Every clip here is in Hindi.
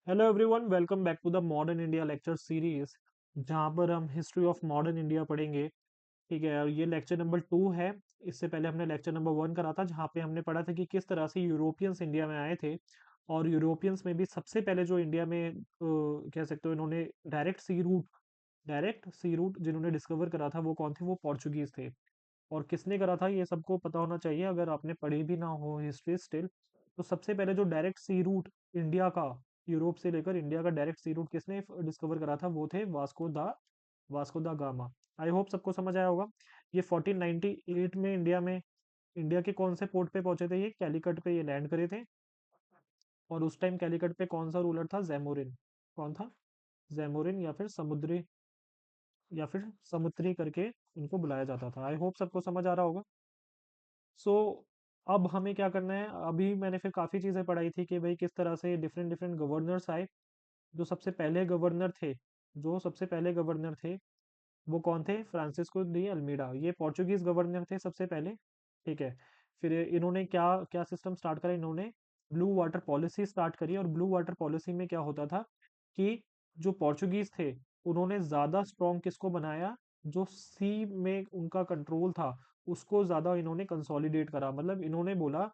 Hello everyone, welcome back to the modern India lecture series. जहां पर हम हिस्ट्री ऑफ मॉडर्न इंडिया पढ़ेंगे। ठीक है, और ये लेक्चर नंबर 2 है। इससे पहले हमने लेक्चर नंबर 1 करा था, जहां पे हमने पढ़ा था कि किस तरह से यूरोपियंस इंडिया में आए थे। और यूरोपियंस में भी सबसे पहले जो इंडिया में कह सकते हो इन्होंने डायरेक्ट सी रूट जिन्होंने डिस्कवर करा था वो कौन थे? वो पोर्चुगीज थे। और किसने करा था ये सबको पता होना चाहिए, अगर आपने पढ़ी भी ना हो हिस्ट्री स्टिल। तो सबसे पहले जो डायरेक्ट सी रूट इंडिया का, यूरोप से लेकर इंडिया का डायरेक्ट सी रूट किसने डिस्कवर करा था? वो थे वास्को दा गामा। आई होप सबको समझ आया होगा। ये 1498 में इंडिया के कौन से पोर्ट पे पहुंचे थे? ये कैलिकट पे ये लैंड करे थे। और उस टाइम कैलिकट पे कौन सा रूलर था? जैमोरिन। कौन था? जैमोरिन, या फिर समुद्री करके उनको बुलाया जाता था। आई होप सबको समझ आ रहा होगा। सो अब हमें क्या करना है? अभी मैंने फिर काफ़ी चीज़ें पढ़ाई थी कि भाई किस तरह से डिफरेंट डिफरेंट गवर्नर्स आए। जो सबसे पहले गवर्नर थे जो सबसे पहले गवर्नर थे वो कौन थे? Francisco de Almeida. ये पोर्चुगीज गवर्नर थे सबसे पहले। ठीक है। फिर इन्होंने क्या क्या सिस्टम स्टार्ट करा? इन्होंने ब्लू वाटर पॉलिसी स्टार्ट करी। और ब्लू वाटर पॉलिसी में क्या होता था कि जो पोर्चुगीज थे उन्होंने ज्यादा स्ट्रॉन्ग किसको बनाया? जो सी में उनका कंट्रोल था उसको ज्यादा इन्होंने कंसोलिडेट करा। मतलब इन्होंने बोला,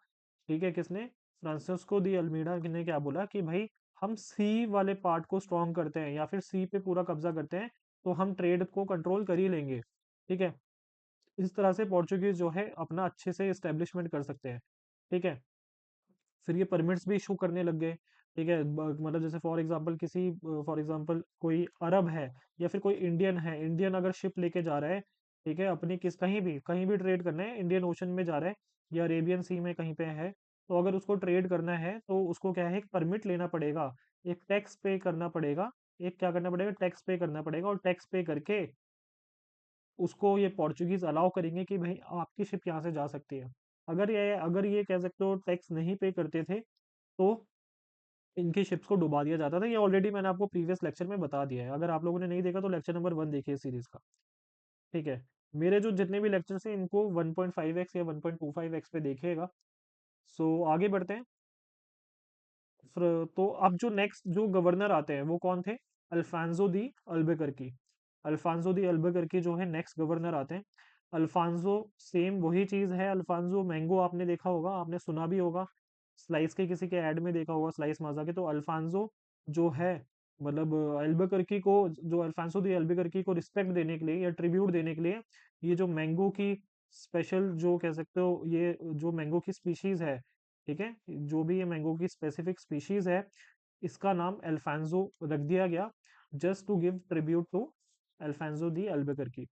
ठीक है, किसने? फ्रांसिस्को दी अल्मीडा ने क्या बोला कि भाई हम सी वाले पार्ट को स्ट्रॉन्ग करते हैं या फिर सी पे पूरा कब्जा करते हैं, तो हम ट्रेड को कंट्रोल कर ही लेंगे। ठीक है। इस तरह से पोर्चुगीज जो है अपना अच्छे से एस्टेब्लिशमेंट कर सकते हैं। ठीक है। फिर ये परमिट्स भी इशू करने लग गए। ठीक है। मतलब जैसे फॉर एग्जांपल कोई अरब है या फिर कोई इंडियन है, इंडियन अगर शिप लेके जा रहा है, ठीक है, अपनी कहीं भी ट्रेड करना है, इंडियन ओशन में जा रहा है या अरेबियन सी में कहीं पे है, तो अगर उसको ट्रेड करना है तो उसको क्या है? एक परमिट लेना पड़ेगा, एक टैक्स पे करना पड़ेगा। एक क्या करना पड़ेगा? टैक्स पे करना पड़ेगा। और टैक्स पे करके उसको ये पोर्चुगीज अलाउ करेंगे कि भाई आपकी शिप यहाँ से जा सकती है। अगर ये कह सकते हो टैक्स नहीं पे करते थे तो इनकी शिप्स को डुबा दिया जाता था। ये ऑलरेडी मैंने आपको प्रीवियस लेक्चर में बता दिया है। अगर आप लोगों ने नहीं देखा तो लेक्चर नंबर 1 देखिए सीरीज का। ठीक है। मेरे जो जितने भी लेक्चर्स हैं इनको 1.5x या 1.25x पे देखिएगा। सो आगे बढ़ते हैं। तो अब जो नेक्स्ट जो गवर्नर आते हैं वो कौन थे? Alphonso de अल्बुकर्की। अल्फांसो दी अल्बुकर्की जो है नेक्स्ट गवर्नर आते हैं। अल्फांसो सेम वही चीज है। अल्फांसो मैंगो आपने देखा होगा, आपने सुना भी होगा, स्लाइस के किसी के ऐड में देखा होगा, स्लाइस माजा के। तो अल्फांसो जो है, मतलब अल्बुकर्की को, जो अल्फांसो दी अल्बुकर्की को रिस्पेक्ट देने के लिए या ट्रिब्यूट देने के लिए ये जो मैंगो की स्पेशल, जो कह सकते हो, ये जो मैंगो की स्पीशीज है, ठीक है, जो भी ये मैंगो की स्पेसिफिक स्पीशीज है, इसका नाम अल्फांसो रख दिया गया, just to give tribute to Alfonso de Albuquerque.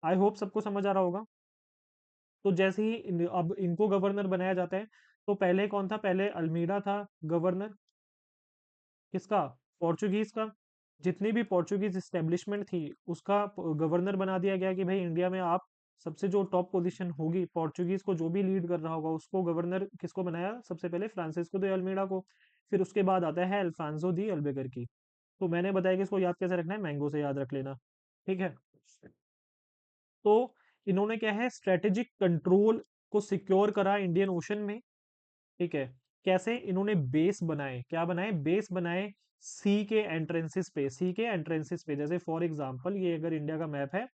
I hope सबको समझ आ रहा होगा। तो जैसे ही अब इनको गवर्नर बनाया जाता है, तो पहले कौन था? पहले अल्मीडा था गवर्नर। किसका? पोर्चुगीज का। जितनी भी पोर्चुगीज स्टेब्लिशमेंट थी उसका गवर्नर बना दिया गया कि भाई इंडिया में आप सबसे जो टॉप पोजीशन होगी, पोर्चुगीज को जो भी लीड कर रहा होगा उसको गवर्नर किसको बनाया? सबसे पहले फ्रांसिस्को दे अल्मीडा को। फिर उसके बाद आता है अल्फांसो दी अल्बुकर्की। तो मैंने बताया कि इसको याद कैसे रखना है, मैंगो से याद रख लेना। ठीक है। तो इन्होंने क्या है, स्ट्रेटेजिक कंट्रोल को सिक्योर करा इंडियन ओशन में। ठीक है। कैसे? इन्होंने बेस बनाए। क्या बनाए? बेस बनाए सी के एंट्रेंसेस पे। जैसे फॉर एग्जांपल ये अगर इंडिया का मैप है,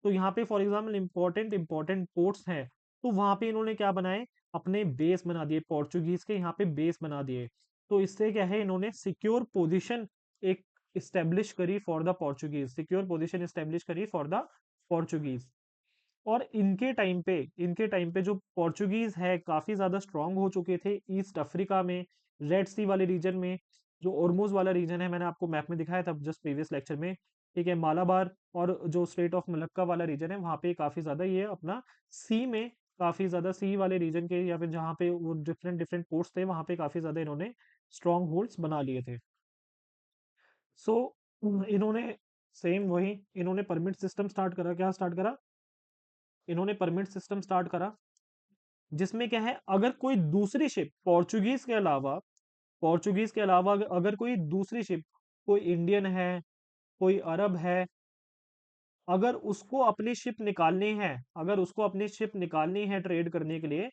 तो यहाँ पे फॉर एग्जांपल इंपॉर्टेंट पोर्ट्स हैं, तो वहां पे इन्होंने क्या बनाए? अपने बेस बना दिए, पोर्चुगीज के यहाँ पे बेस बना दिए। तो इससे क्या है, इन्होंने एक सिक्योर पोजीशन इस्टेब्लिश करी फॉर द पोर्चुगीज। और इनके टाइम पे जो पोर्चुगीज है काफी ज्यादा स्ट्रांग हो चुके थे ईस्ट अफ्रीका में, रेड सी वाले रीजन में। जो ओरमुज वाला रीजन है, मैंने आपको मैप में दिखाया था जस्ट प्रीवियस लेक्चर में। ठीक है। मालाबार और जो स्टेट ऑफ मलक्का वाला रीजन है, वहां पे काफी ज्यादा ये अपना सी में, काफी ज्यादा सी वाले रीजन के, या फिर जहाँ पे वो डिफरेंट डिफरेंट पोर्ट्स थे, वहां पे काफी ज्यादा इन्होंने स्ट्रॉन्ग होल्ड्स बना लिए थे। सो इन्होंने सेम वही, इन्होंने परमिट सिस्टम स्टार्ट करा। क्या स्टार्ट करा? इन्होंने परमिट सिस्टम स्टार्ट करा, जिसमें क्या है, अगर कोई दूसरी शिप पोर्चुगीज के अलावा अगर कोई दूसरी शिप, कोई इंडियन है, कोई अरब है, अगर उसको अपनी शिप निकालनी है, ट्रेड करने के लिए,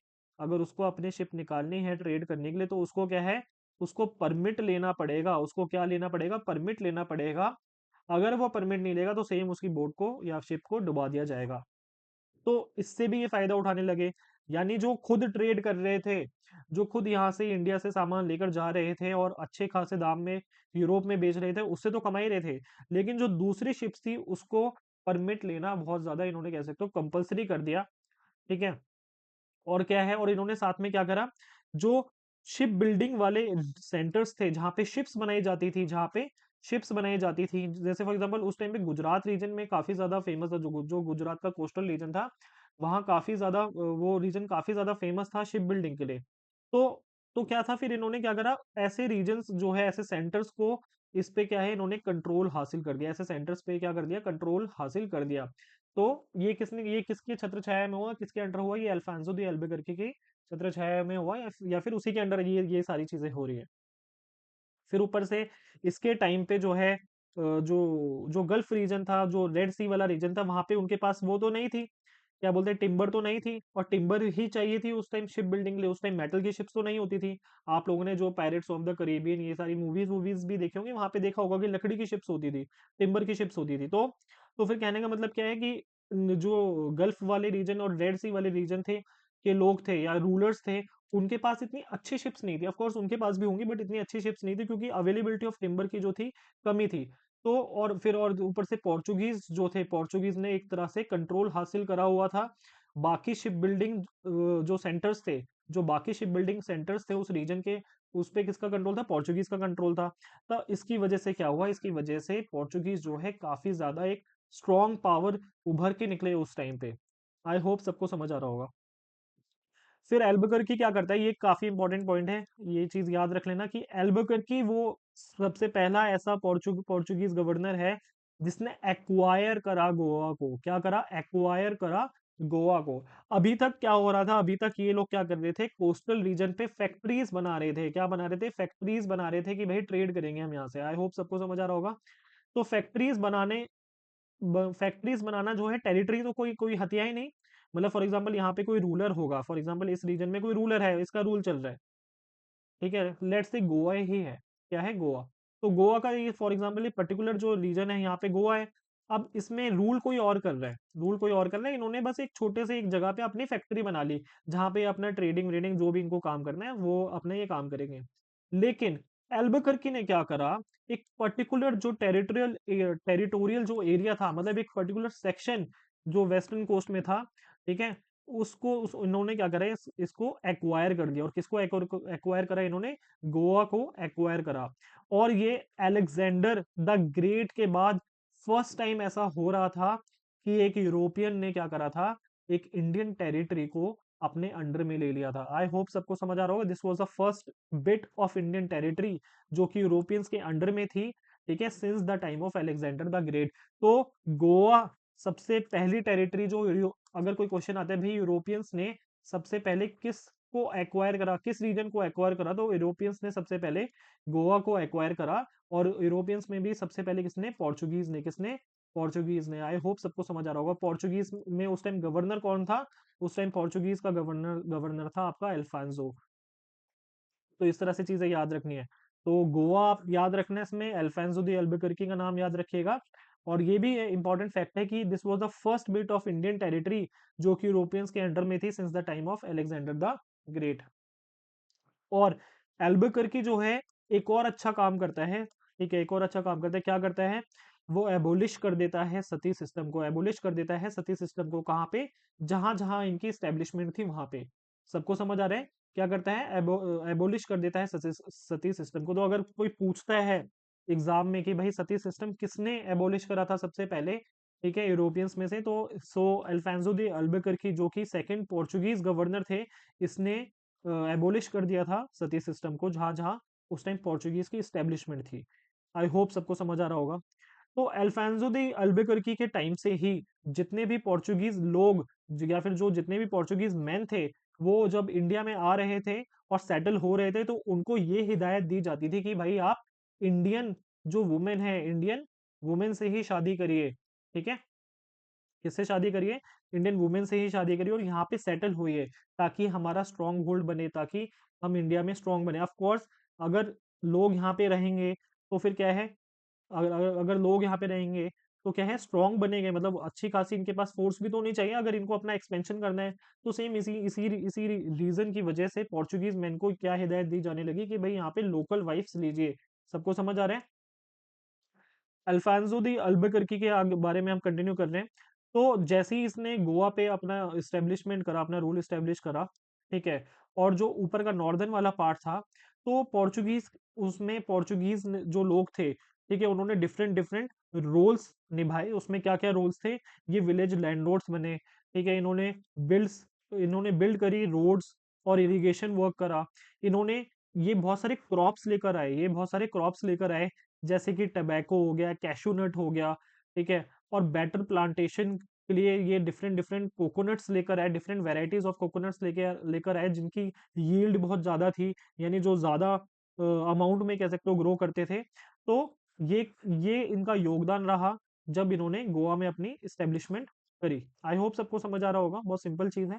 तो उसको क्या है, उसको परमिट लेना पड़ेगा, उसको क्या लेना पड़ेगा, परमिट लेना पड़ेगा। अगर वो परमिट नहीं लेगा तो सेम उसकी बोट को या शिप को डुबा दिया जाएगा। तो इससे भी ये फायदा उठाने लगे। यानी जो खुद ट्रेड कर रहे थे, जो खुद यहाँ से इंडिया से सामान लेकर जा रहे थे और अच्छे खासे दाम में यूरोप में बेच रहे थे, उससे तो कमा ही रहे थे। लेकिन जो दूसरी शिप्स थी उसको परमिट लेना बहुत ज्यादा इन्होंने कह सकते हो कंपलसरी कर दिया। ठीक है। और क्या है, और इन्होंने साथ में क्या करा, जो शिप बिल्डिंग वाले सेंटर्स थे जहाँ पे शिप्स बनाई जाती थी, जहाँ पे शिप्स बनाई जाती थी, जैसे फॉर एग्जांपल उस टाइम पे गुजरात रीजन में काफी ज्यादा फेमस था, जो गुजरात का कोस्टल रीजन था, वहाँ काफी ज्यादा वो रीजन काफी ज्यादा फेमस था शिप बिल्डिंग के लिए। तो तो क्या था, फिर इन्होंने क्या करा, ऐसे रीजन्स जो है, ऐसे सेंटर्स को इस पे क्या है, इन्होंने कंट्रोल हासिल कर दिया, ऐसे सेंटर्स पे क्या कर दिया, कंट्रोल हासिल कर दिया। तो ये किसके छत्र छाया में हुआ, किसके अंडर हुआ, ये अल्फांसो दी अल्बुकर्क की छत्र छाया में हुआ, या फिर उसी के अंडर ये सारी चीजें हो रही है। फिर ऊपर से इसके टाइम पे जो है जो जो गल्फ रीजन था, जो रेड सी वाला रीजन था, वहां पे उनके पास वो तो नहीं थी, क्या बोलते हैं, टिम्बर तो नहीं थी, और टिम्बर ही चाहिए थी उस टाइम शिप बिल्डिंग के लिए। उस टाइम मेटल की शिप्स तो नहीं होती थी। आप लोगों ने जो पायरेट्स ऑफ द करेबियन ये सारी मूवीज वूवीज भी देखी होंगी, वहां पे देखा होगा कि लकड़ी की शिप्स होती थी, टिम्बर की शिप्स होती थी। तो फिर कहने का मतलब क्या है कि जो गल्फ वाले रीजन और रेड सी वाले रीजन थे के लोग थे या रूलर्स थे, उनके पास इतनी अच्छी शिप्स नहीं थी। ऑफ कोर्स उनके पास भी होंगी, बट इतनी अच्छी शिप्स नहीं थी, क्योंकि अवेलेबिलिटी ऑफ टिम्बर की जो थी, कमी थी। तो और फिर और ऊपर से पोर्चुगीज जो थे, पोर्चुगीज ने एक तरह से कंट्रोल हासिल करा हुआ था बाकी शिप बिल्डिंग जो सेंटर्स थे, जो बाकी शिप बिल्डिंग सेंटर्स थे उस रीजन के, उस पे किसका कंट्रोल था, पोर्चुगीज का कंट्रोल था। तो इसकी वजह से क्या हुआ, इसकी वजह से पोर्चुगीज जो है काफी ज्यादा एक स्ट्रॉन्ग पावर उभर के निकले उस टाइम पे। आई होप सबको समझ आ रहा होगा। फिर एल्बुकर्की क्या करता है, ये काफी इंपॉर्टेंट पॉइंट है, ये चीज याद रख लेना कि एल्बुकर्की वो सबसे पहला ऐसा पोर्चुगीज गवर्नर है जिसने एक्वायर करा गोवा को। क्या करा, एक्वायर करा गोवा को। अभी तक क्या हो रहा था, अभी तक ये लोग क्या कर रहे थे, कोस्टल रीजन पे फैक्ट्रीज बना रहे थे। क्या बना रहे थे, फैक्ट्रीज बना रहे थे कि भाई ट्रेड करेंगे हम यहाँ से। आई होप सबको समझ आ रहा होगा। तो फैक्ट्रीज बनाना जो है, टेरिटरी तो कोई कोई हथिया ही नहीं। मतलब फॉर एग्जांपल यहाँ पे कोई रूलर होगा, फॉर एग्जांपल इस रीजन में कोई रूलर है, इसका रूल चल रहा है, ठीक है, लेट्स से गोवा ही है, क्या है, गोवा। तो गोवा का ये फॉर एग्जांपल ये पर्टिकुलर जो रीजन है यहाँ पे गोवा है। अब इसमें रूल कोई और कर रहा है, रूल कोई और कर रहा है, इन्होंने बस एक छोटे से एक जगह पे अपनी फैक्ट्री बना ली, जहाँ पे अपना ट्रेडिंग व्रेडिंग जो भी इनको काम करना है वो अपने ये काम करेंगे। लेकिन एल्बुकर्की ने क्या करा, एक पर्टिकुलर जो टेरिटोरियल जो एरिया था, मतलब एक पर्टिकुलर सेक्शन जो वेस्टर्न कोस्ट में था, ठीक है, इन्होंने क्या करा, इसको एक्वायर कर दिया। और किसको एक्वायर करा इन्होंने, गोवा को एक्वायर करा। और ये अलेक्जेंडर द ग्रेट के बाद फर्स्ट टाइम ऐसा हो रहा था कि एक यूरोपियन ने क्या करा था, एक इंडियन टेरिटरी को अपने अंडर में ले लिया था। आई होप सबको समझ आ रहा होगा, this was the first bit of Indian territory जो कि यूरोपियंस के अंडर में थी, ठीक है, since the time of Alexander the great. तो गोवा सबसे पहली टेरिटरी जो अगर कोई क्वेश्चन आता है भाई यूरोपियंस ने सबसे पहले किस को एक्वायर करा, किस रीजन को एक्वायर करा, तो यूरोपियंस ने सबसे पहले गोवा को एक्वायर करा। और यूरोपियंस में भी सबसे पहले किसने, पोर्चुगीज ने, किसने, पोर्चुगीज ने। आई होप सबको समझ आ रहा होगा। पोर्चुगीज में उस टाइम गवर्नर कौन था, उस टाइम पोर्चुगीज का गवर्नर गवर्नर था आपका अल्फांसो। तो इस तरह से चीजें याद रखनी है। तो गोवा आप याद रखना है, इसमें अल्फांसो दी अल्बुकर्की का नाम याद रखिएगा। और ये भी इंपॉर्टेंट फैक्ट है कि this was the first bit of Indian territory जो कि यूरोपियंस के अंडर में थी since the time of Alexander the great. और एल्बुकर्की जो है एक और अच्छा काम करता है, ठीक है, एक और अच्छा काम करता है, क्या करता है, वो एबोलिश कर देता है सती सिस्टम को, एबोलिश कर देता है सती सिस्टम को। कहाँ पे, जहां जहां इनकी स्टैब्लिशमेंट थी वहां पे। सबको समझ आ रहा है, क्या करता है, एबोलिश कर देता है सती सिस्टम को। तो अगर कोई पूछता है एग्जाम में कि भाई सती सिस्टम किसने एबोलिश करा था सबसे पहले, ठीक है, यूरोपियंस में से, तो अल्फांसो दी अल्बुकर्की जो कि सेकंड पोर्चुगीज गवर्नर थे, इसने एबोलिश कर दिया था सती सिस्टम को, जहां जहां उस टाइम पोर्चुगीज की स्टेब्लिशमेंट थी। आई होप सबको समझ आ रहा होगा। तो अल्फांसो दी अल्बुकर्की के टाइम से ही जितने भी पोर्चुगीज लोग या फिर जो जितने भी पोर्चुगीज मैन थे, वो जब इंडिया में आ रहे थे और सेटल हो रहे थे, तो उनको ये हिदायत दी जाती थी कि भाई आप इंडियन जो वुमेन है, इंडियन वुमेन से ही शादी करिए, ठीक है, किससे शादी करिए, इंडियन वुमेन से ही शादी करिए और यहाँ पे सेटल हुई है, ताकि हमारा स्ट्रॉन्ग होल्ड बने, ताकि हम इंडिया में स्ट्रॉन्ग बने। ऑफ कोर्स अगर लोग यहाँ पे रहेंगे तो फिर क्या है, अगर लोग यहाँ पे रहेंगे तो क्या है, स्ट्रांग बनेंगे, मतलब अच्छी खासी इनके पास फोर्स भी तो होनी चाहिए अगर इनको अपना एक्सपेंशन करना है। तो सेम इसी इसी इसी रीजन की वजह से पोर्चुगीज मैन को क्या हिदायत दी जाने लगी कि भाई यहाँ पे लोकल वाइफ्स लीजिए। सबको समझ आ रहा है? अल्फांसो दी अल्बुकर्क के बारे में हम कंटिन्यू कर रहे हैं। तो जैसे ही इसने गोवा पे अपना इस्टेब्लिशमेंट करा, अपना रूल इस्टेब्लिश करा, ठीक है, और जो ऊपर का नॉर्दर्न वाला पार्ट था, तो पोर्चुगीज, उसमें पोर्चुगीज जो लोग थे, ठीक है, उन्होंने डिफरेंट डिफरेंट रोल्स निभाए। उसमें क्या क्या रोल्स थे, ये विलेज लैंडलॉर्ड्स बने, ठीक है, इन्होंने बिल्ड करी रोड्स और इरिगेशन वर्क करा। इन्होंने ये बहुत सारे क्रॉप्स लेकर आए, ये बहुत सारे क्रॉप्स लेकर आए, जैसे कि टबैको हो गया, कैशू नट हो गया, ठीक है, और बेटर प्लांटेशन के लिए ये डिफरेंट डिफरेंट कोकोनट्स लेकर आए, डिफरेंट वेराइटीज ऑफ कोकोनट्स लेके लेकर आए, जिनकी यील्ड बहुत ज्यादा थी, यानी जो ज्यादा अमाउंट में कह सकते हो ग्रो करते थे। तो ये ये इनका योगदान रहा जब इन्होंने गोवा में अपनी इस्टेब्लिशमेंट करी। आई होप सबको समझ आ रहा होगा, बहुत सिंपल चीज है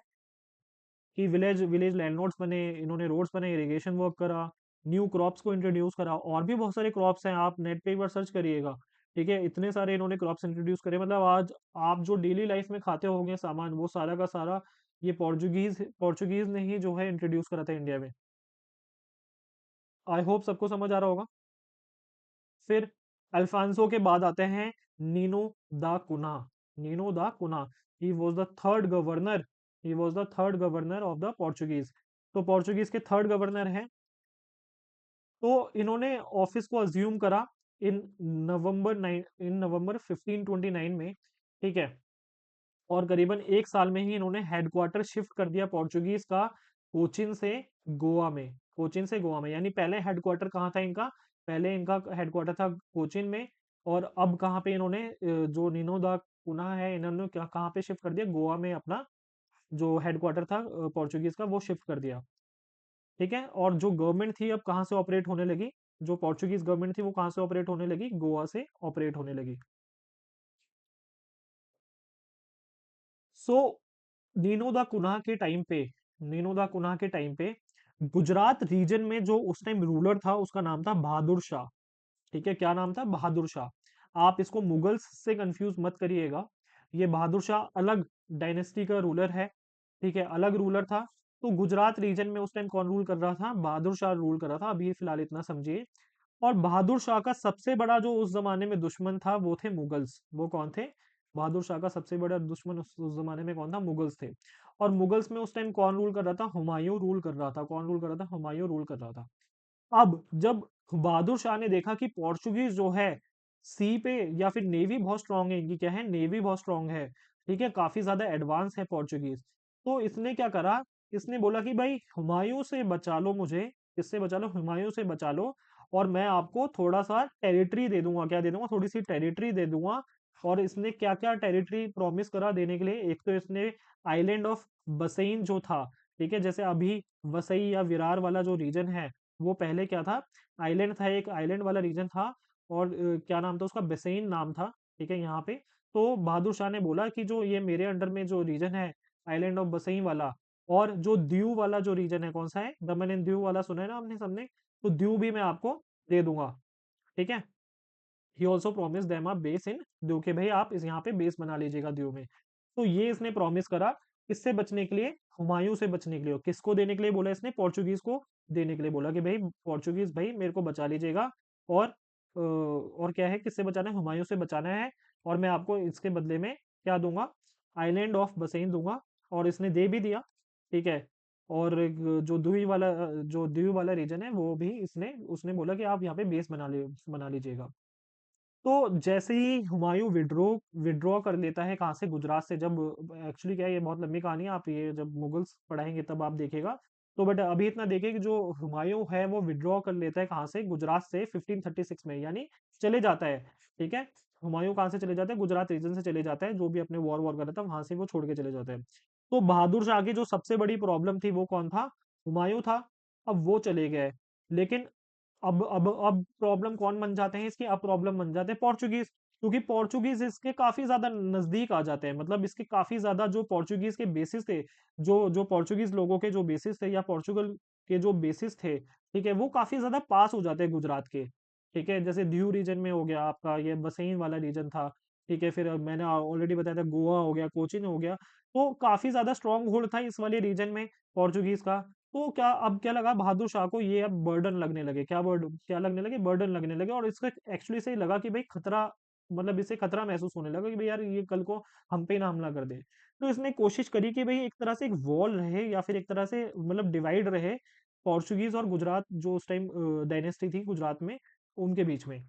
कि विलेज विलेज लैंडलॉर्ड्स बने, इन्होंने रोड्स बने, इरिगेशन वर्क करा, न्यू क्रॉप्स को इंट्रोड्यूस करा। और भी बहुत सारे क्रॉप्स हैं, आप नेट पे एक बार सर्च करिएगा, ठीक है, इतने सारे इन्होंने क्रॉप्स इंट्रोड्यूस करे। मतलब आज आप जो डेली लाइफ में खाते होंगे सामान, वो सारा का सारा ये पोर्चुगीज ने ही जो है इंट्रोड्यूस करा था इंडिया में। आई होप सबको समझ आ रहा होगा। फिर अल्फांसो के बाद आते हैं नीनो दा कुना। नीनो दा कुना, he was the third governor, he was the third governor of the Portuguese. तो पोर्चुगीज के थर्ड गवर्नर हैं। तो इन्होंने ऑफिस को अज्यूम करा इन नवंबर 1529 में, ठीक है, और करीबन एक साल में ही इन्होंने हेडक्वार्टर शिफ्ट कर दिया पोर्चुगीज का, कोचिन से गोवा में। कोचिन से गोवा में, यानी पहले हेडक्वार्टर कहाँ था इनका, पहले इनका हेडक्वार्टर था कोचिन में, और अब कहाँ पे इन्होंने जो निनो दा कुना है, इन्होंने क्या कहाँ पे शिफ्ट कर दिया, गोवा में अपना जो हेडक्वार्टर था पोर्चुगीज का, वो शिफ्ट कर दिया। ठीक है, और जो गवर्नमेंट थी अब कहाँ से ऑपरेट होने लगी, जो पोर्चुगीज गवर्नमेंट थी वो कहाँ से ऑपरेट होने लगी, गोवा से ऑपरेट होने लगी। सो नीनो दा कुन्हा के टाइम पे, नीनो दा कुन्हा के टाइम पे गुजरात रीजन में जो उस टाइम रूलर था, उसका नाम था बहादुर शाह। ठीक है, क्या नाम था, बहादुर शाह। आप इसको मुगल्स से कंफ्यूज मत करिएगा, ये बहादुर शाह अलग डायनेस्टी का रूलर है, ठीक है, अलग रूलर था। तो गुजरात रीजन में उस टाइम कौन रूल कर रहा था, बहादुर शाह रूल कर रहा था, अभी फिलहाल इतना समझिए। और बहादुर शाह का सबसे बड़ा जो उस जमाने में दुश्मन था वो थे मुगल्स। वो कौन थे, बहादुर शाह का सबसे बड़ा दुश्मन उस जमाने में कौन था, मुगल्स थे। और मुगल्स में उस टाइम कौन रूल कर रहा था, हुमायूं रूल कर रहा था। कौन रूल कर रहा था, हुमायूं रूल कर रहा था। अब जब बहादुर शाह ने देखा कि पोर्चुगीज जो है सी पे या फिर नेवी बहुत स्ट्रांग है इनकी, क्या है, नेवी बहुत स्ट्रांग है, ठीक है, काफी ज्यादा एडवांस है पोर्चुगीज। तो इसने क्या करा, इसने बोला कि भाई हुमायूं से बचा लो मुझे, किससे बचा लो, हुमायूं से बचा लो, और मैं आपको थोड़ा सा टेरिटरी दे दूंगा, क्या दे दूंगा, थोड़ी सी टेरिटरी दे दूंगा। और इसने क्या क्या टेरिटरी प्रॉमिस करा देने के लिए, एक तो इसने आइलैंड ऑफ बसईन जो था, ठीक है, जैसे अभी वसई या विरार वाला जो रीजन है, वो पहले क्या था, आइलैंड था, एक आइलैंड वाला रीजन था, और क्या नाम था उसका, बेसैन नाम था, ठीक है, यहाँ पे। तो बहादुर शाह ने बोला कि जो ये मेरे अंडर में जो रीजन है, आइलैंड ऑफ बसई वाला, और जो दीव वाला जो रीजन है, कौन सा है, दमन एंड दीव वाला, सुना है ना आपने सबने, तो दीव भी मैं आपको दे दूंगा, ठीक है। He also promise them a base in Diu, के भाई आप इस यहाँ पे बेस बना लीजिएगा दीव में। तो ये इसने प्रॉमिस करा, किससे बचने के लिए, हुमायूं से बचने के लिए। किसको देने के लिए बोला इसने, पोर्चुगीज को देने के लिए बोला कि भाई पोर्चुगीज भाई मेरे को बचा लीजिएगा। और क्या है, किससे बचाना है, हुमायूं से बचाना है, और मैं आपको इसके बदले में क्या दूंगा, आइलैंड ऑफ बसैन दूंगा। और इसने दे भी दिया, ठीक है। और एक जो द्वीप वाला रीजन है वो भी इसने उसने बोला कि आप यहाँ पे बेस बना लीजिएगा। तो जैसे ही हुमायूं विड्रॉ कर लेता है कहाँ से, गुजरात से, जब एक्चुअली क्या है, ये बहुत लंबी कहानी है, आप ये जब मुगल्स पढ़ाएंगे तब आप देखेगा। तो बट अभी इतना देखिए कि जो हुमायूं है वो विड्रॉ कर लेता है कहाँ से, गुजरात से 1536 में, यानी चले जाता है, ठीक है। हुमायूं कहाँ से चले जाता है, गुजरात रीजन से चले जाता है, जो भी अपने वॉर वॉर कर रहा था वहां से वो छोड़ के चले जाता है। तो बहादुर शाह की जो सबसे बड़ी प्रॉब्लम थी वो कौन था, हुमायूं था। अब वो चले गए, लेकिन अब प्रॉब्लम कौन बन जाते हैं इसकी, अब प्रॉब्लम बन जाते हैं पोर्चुगीज, क्योंकि पोर्चुगीज इसके काफी ज्यादा नजदीक आ जाते हैं, मतलब इसके काफी ज्यादा जो पोर्चुगीज के बेसिस थे, जो जो पोर्चुगीज लोगों के जो बेसिस थे, या पोर्चुगल के जो बेसिस थे, ठीक है, वो काफी ज्यादा पास हो जाते हैं गुजरात के। ठीक है, जैसे दीव रीजन में हो गया आपका, ये बसईन वाला रीजन था। ठीक है, फिर मैंने ऑलरेडी बताया था गोवा हो गया, कोचीन हो गया। तो काफी ज्यादा स्ट्रांग होल्ड था इस वाले रीजन में पोर्चुगीज का। तो क्या अब क्या लगा बहादुर शाह को, ये अब बर्डन लगने लगे, क्या लगने लगे, बर्डन लगने लगे। और इसका एक्चुअली से लगा कि भाई खतरा, मतलब इसे खतरा महसूस होने लगा कि भाई यार ये कल को हम पे ही ना हमला कर दे। तो इसने कोशिश करी कि भाई एक तरह से एक वॉल रहे, या फिर एक तरह से मतलब डिवाइड रहे पोर्चुगीज और गुजरात, जो उस टाइम डायनेस्टी थी गुजरात में, उनके बीच में।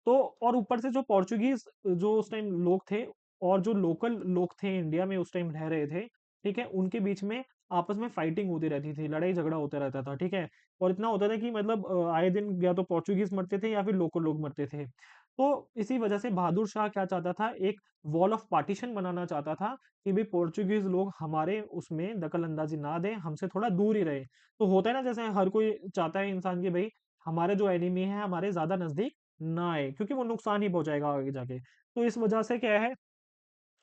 तो और ऊपर से जो पोर्चुगीज जो उस टाइम लोग थे, और जो लोकल लोग थे इंडिया में उस टाइम रह रहे थे, ठीक है, उनके बीच में आपस में फाइटिंग होती रहती थी, लड़ाई झगड़ा होता रहता था। ठीक है, और इतना होता था कि मतलब आए दिन या तो पोर्चुगीज मरते थे या फिर लोकल लोग मरते थे। तो इसी वजह से बहादुर शाह क्या चाहता था, एक वॉल ऑफ पार्टीशन बनाना चाहता था कि भाई पोर्चुगीज लोग हमारे उसमें दखल अंदाजी ना दें, हमसे थोड़ा दूर ही रहे। तो होता है ना, जैसे हर कोई चाहता है इंसान की भाई हमारे जो एनिमी है हमारे ज्यादा नजदीक ना आए, क्योंकि वो नुकसान ही पहुंचाएगा आगे जाके। तो इस वजह से क्या है,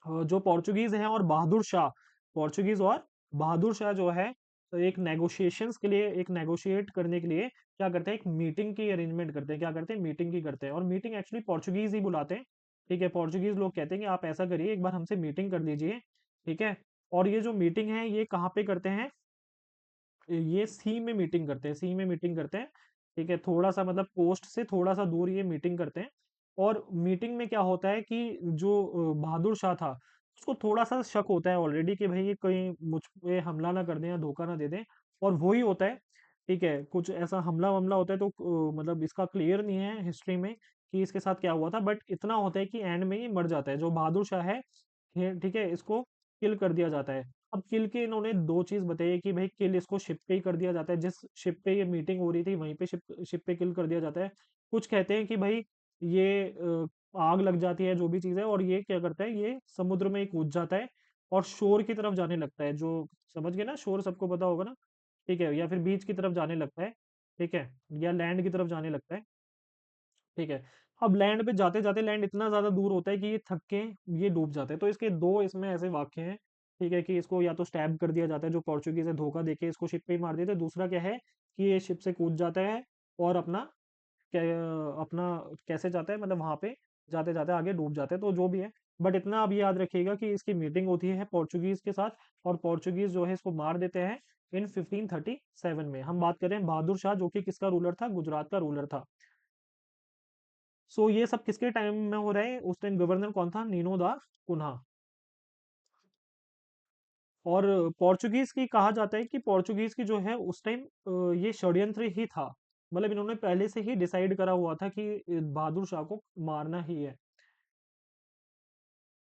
जो पोर्चुगीज हैं और बहादुर शाह, पोर्चुगीज और बहादुर शाह जो है, तो एक नेगोशिएशंस के लिए, एक नेगोशिएट करने के लिए क्या करते हैं, एक मीटिंग की अरेंजमेंट करते हैं। क्या करते हैं, मीटिंग की करते हैं, और मीटिंग एक्चुअली पोर्चुगीज ही बुलाते हैं। ठीक है, पोर्चुगीज लोग कहते हैं कि आप ऐसा करिए, एक बार हमसे मीटिंग कर लीजिए। ठीक है, और ये जो मीटिंग है ये कहाँ पे करते हैं, ये सी में मीटिंग करते हैं, सी में मीटिंग करते हैं। ठीक है, थोड़ा सा मतलब कोस्ट से थोड़ा सा दूर ये मीटिंग करते हैं। और मीटिंग में क्या होता है कि जो बहादुर शाह था, उसको थोड़ा सा शक होता है ऑलरेडी कि भाई ये कहीं मुझ पे हमला ना कर दें या धोखा ना दे दें। और वो ही होता है। ठीक है, कुछ ऐसा हमला वमला होता है, तो मतलब इसका क्लियर नहीं है हिस्ट्री में कि इसके साथ क्या हुआ था, बट इतना होता है कि एंड में ये मर जाता है, जो बहादुर शाह है। ठीक है, इसको किल कर दिया जाता है। अब किल के इन्होंने दो चीज बताई है कि भाई किल इसको शिप पे ही कर दिया जाता है, जिस शिप पे ये मीटिंग हो रही थी वहीं पे शिप पे किल कर दिया जाता है। कुछ कहते हैं कि भाई ये आग लग जाती है, जो भी चीज है, और ये क्या करता है, ये समुद्र में ही कूद जाता है और शोर की तरफ जाने लगता है, जो समझ गए ना, शोर सबको पता होगा ना। ठीक है, या फिर बीच की तरफ जाने लगता है। ठीक है, या लैंड की तरफ जाने लगता है। ठीक है, अब लैंड पे जाते जाते लैंड इतना ज्यादा दूर होता है कि ये थक के ये डूब जाते हैं। तो इसके दो इसमें ऐसे वाक्य हैं। ठीक है, कि इसको या तो स्टैब कर दिया जाता है, जो पोर्चुगीज है धोखा देके इसको शिप पे ही मार देते हैं। दूसरा क्या है कि ये शिप से कूद जाता है और अपना क्या, अपना कैसे जाता है, मतलब वहां पे जाते जाते आगे डूब जाते हैं। तो जो भी है, बट इतना अब याद रखिएगा कि इसकी मीटिंग होती है पोर्चुगीज के साथ, और पोर्चुगीज जो है इसको मार देते हैं इन 1537 में। हम बात करें बहादुर शाह, जो कि किसका रूलर था, गुजरात का रूलर था। सो ये सब किसके टाइम में हो रहा है, उस टाइम गवर्नर कौन था, नीनो दा कुन्हा। और पोर्चुगीज की कहा जाता है कि पोर्चुगीज की जो है उस टाइम ये षड्यंत्र ही था। मतलब इन्होंने पहले से ही डिसाइड करा हुआ था कि बहादुर शाह को मारना ही है।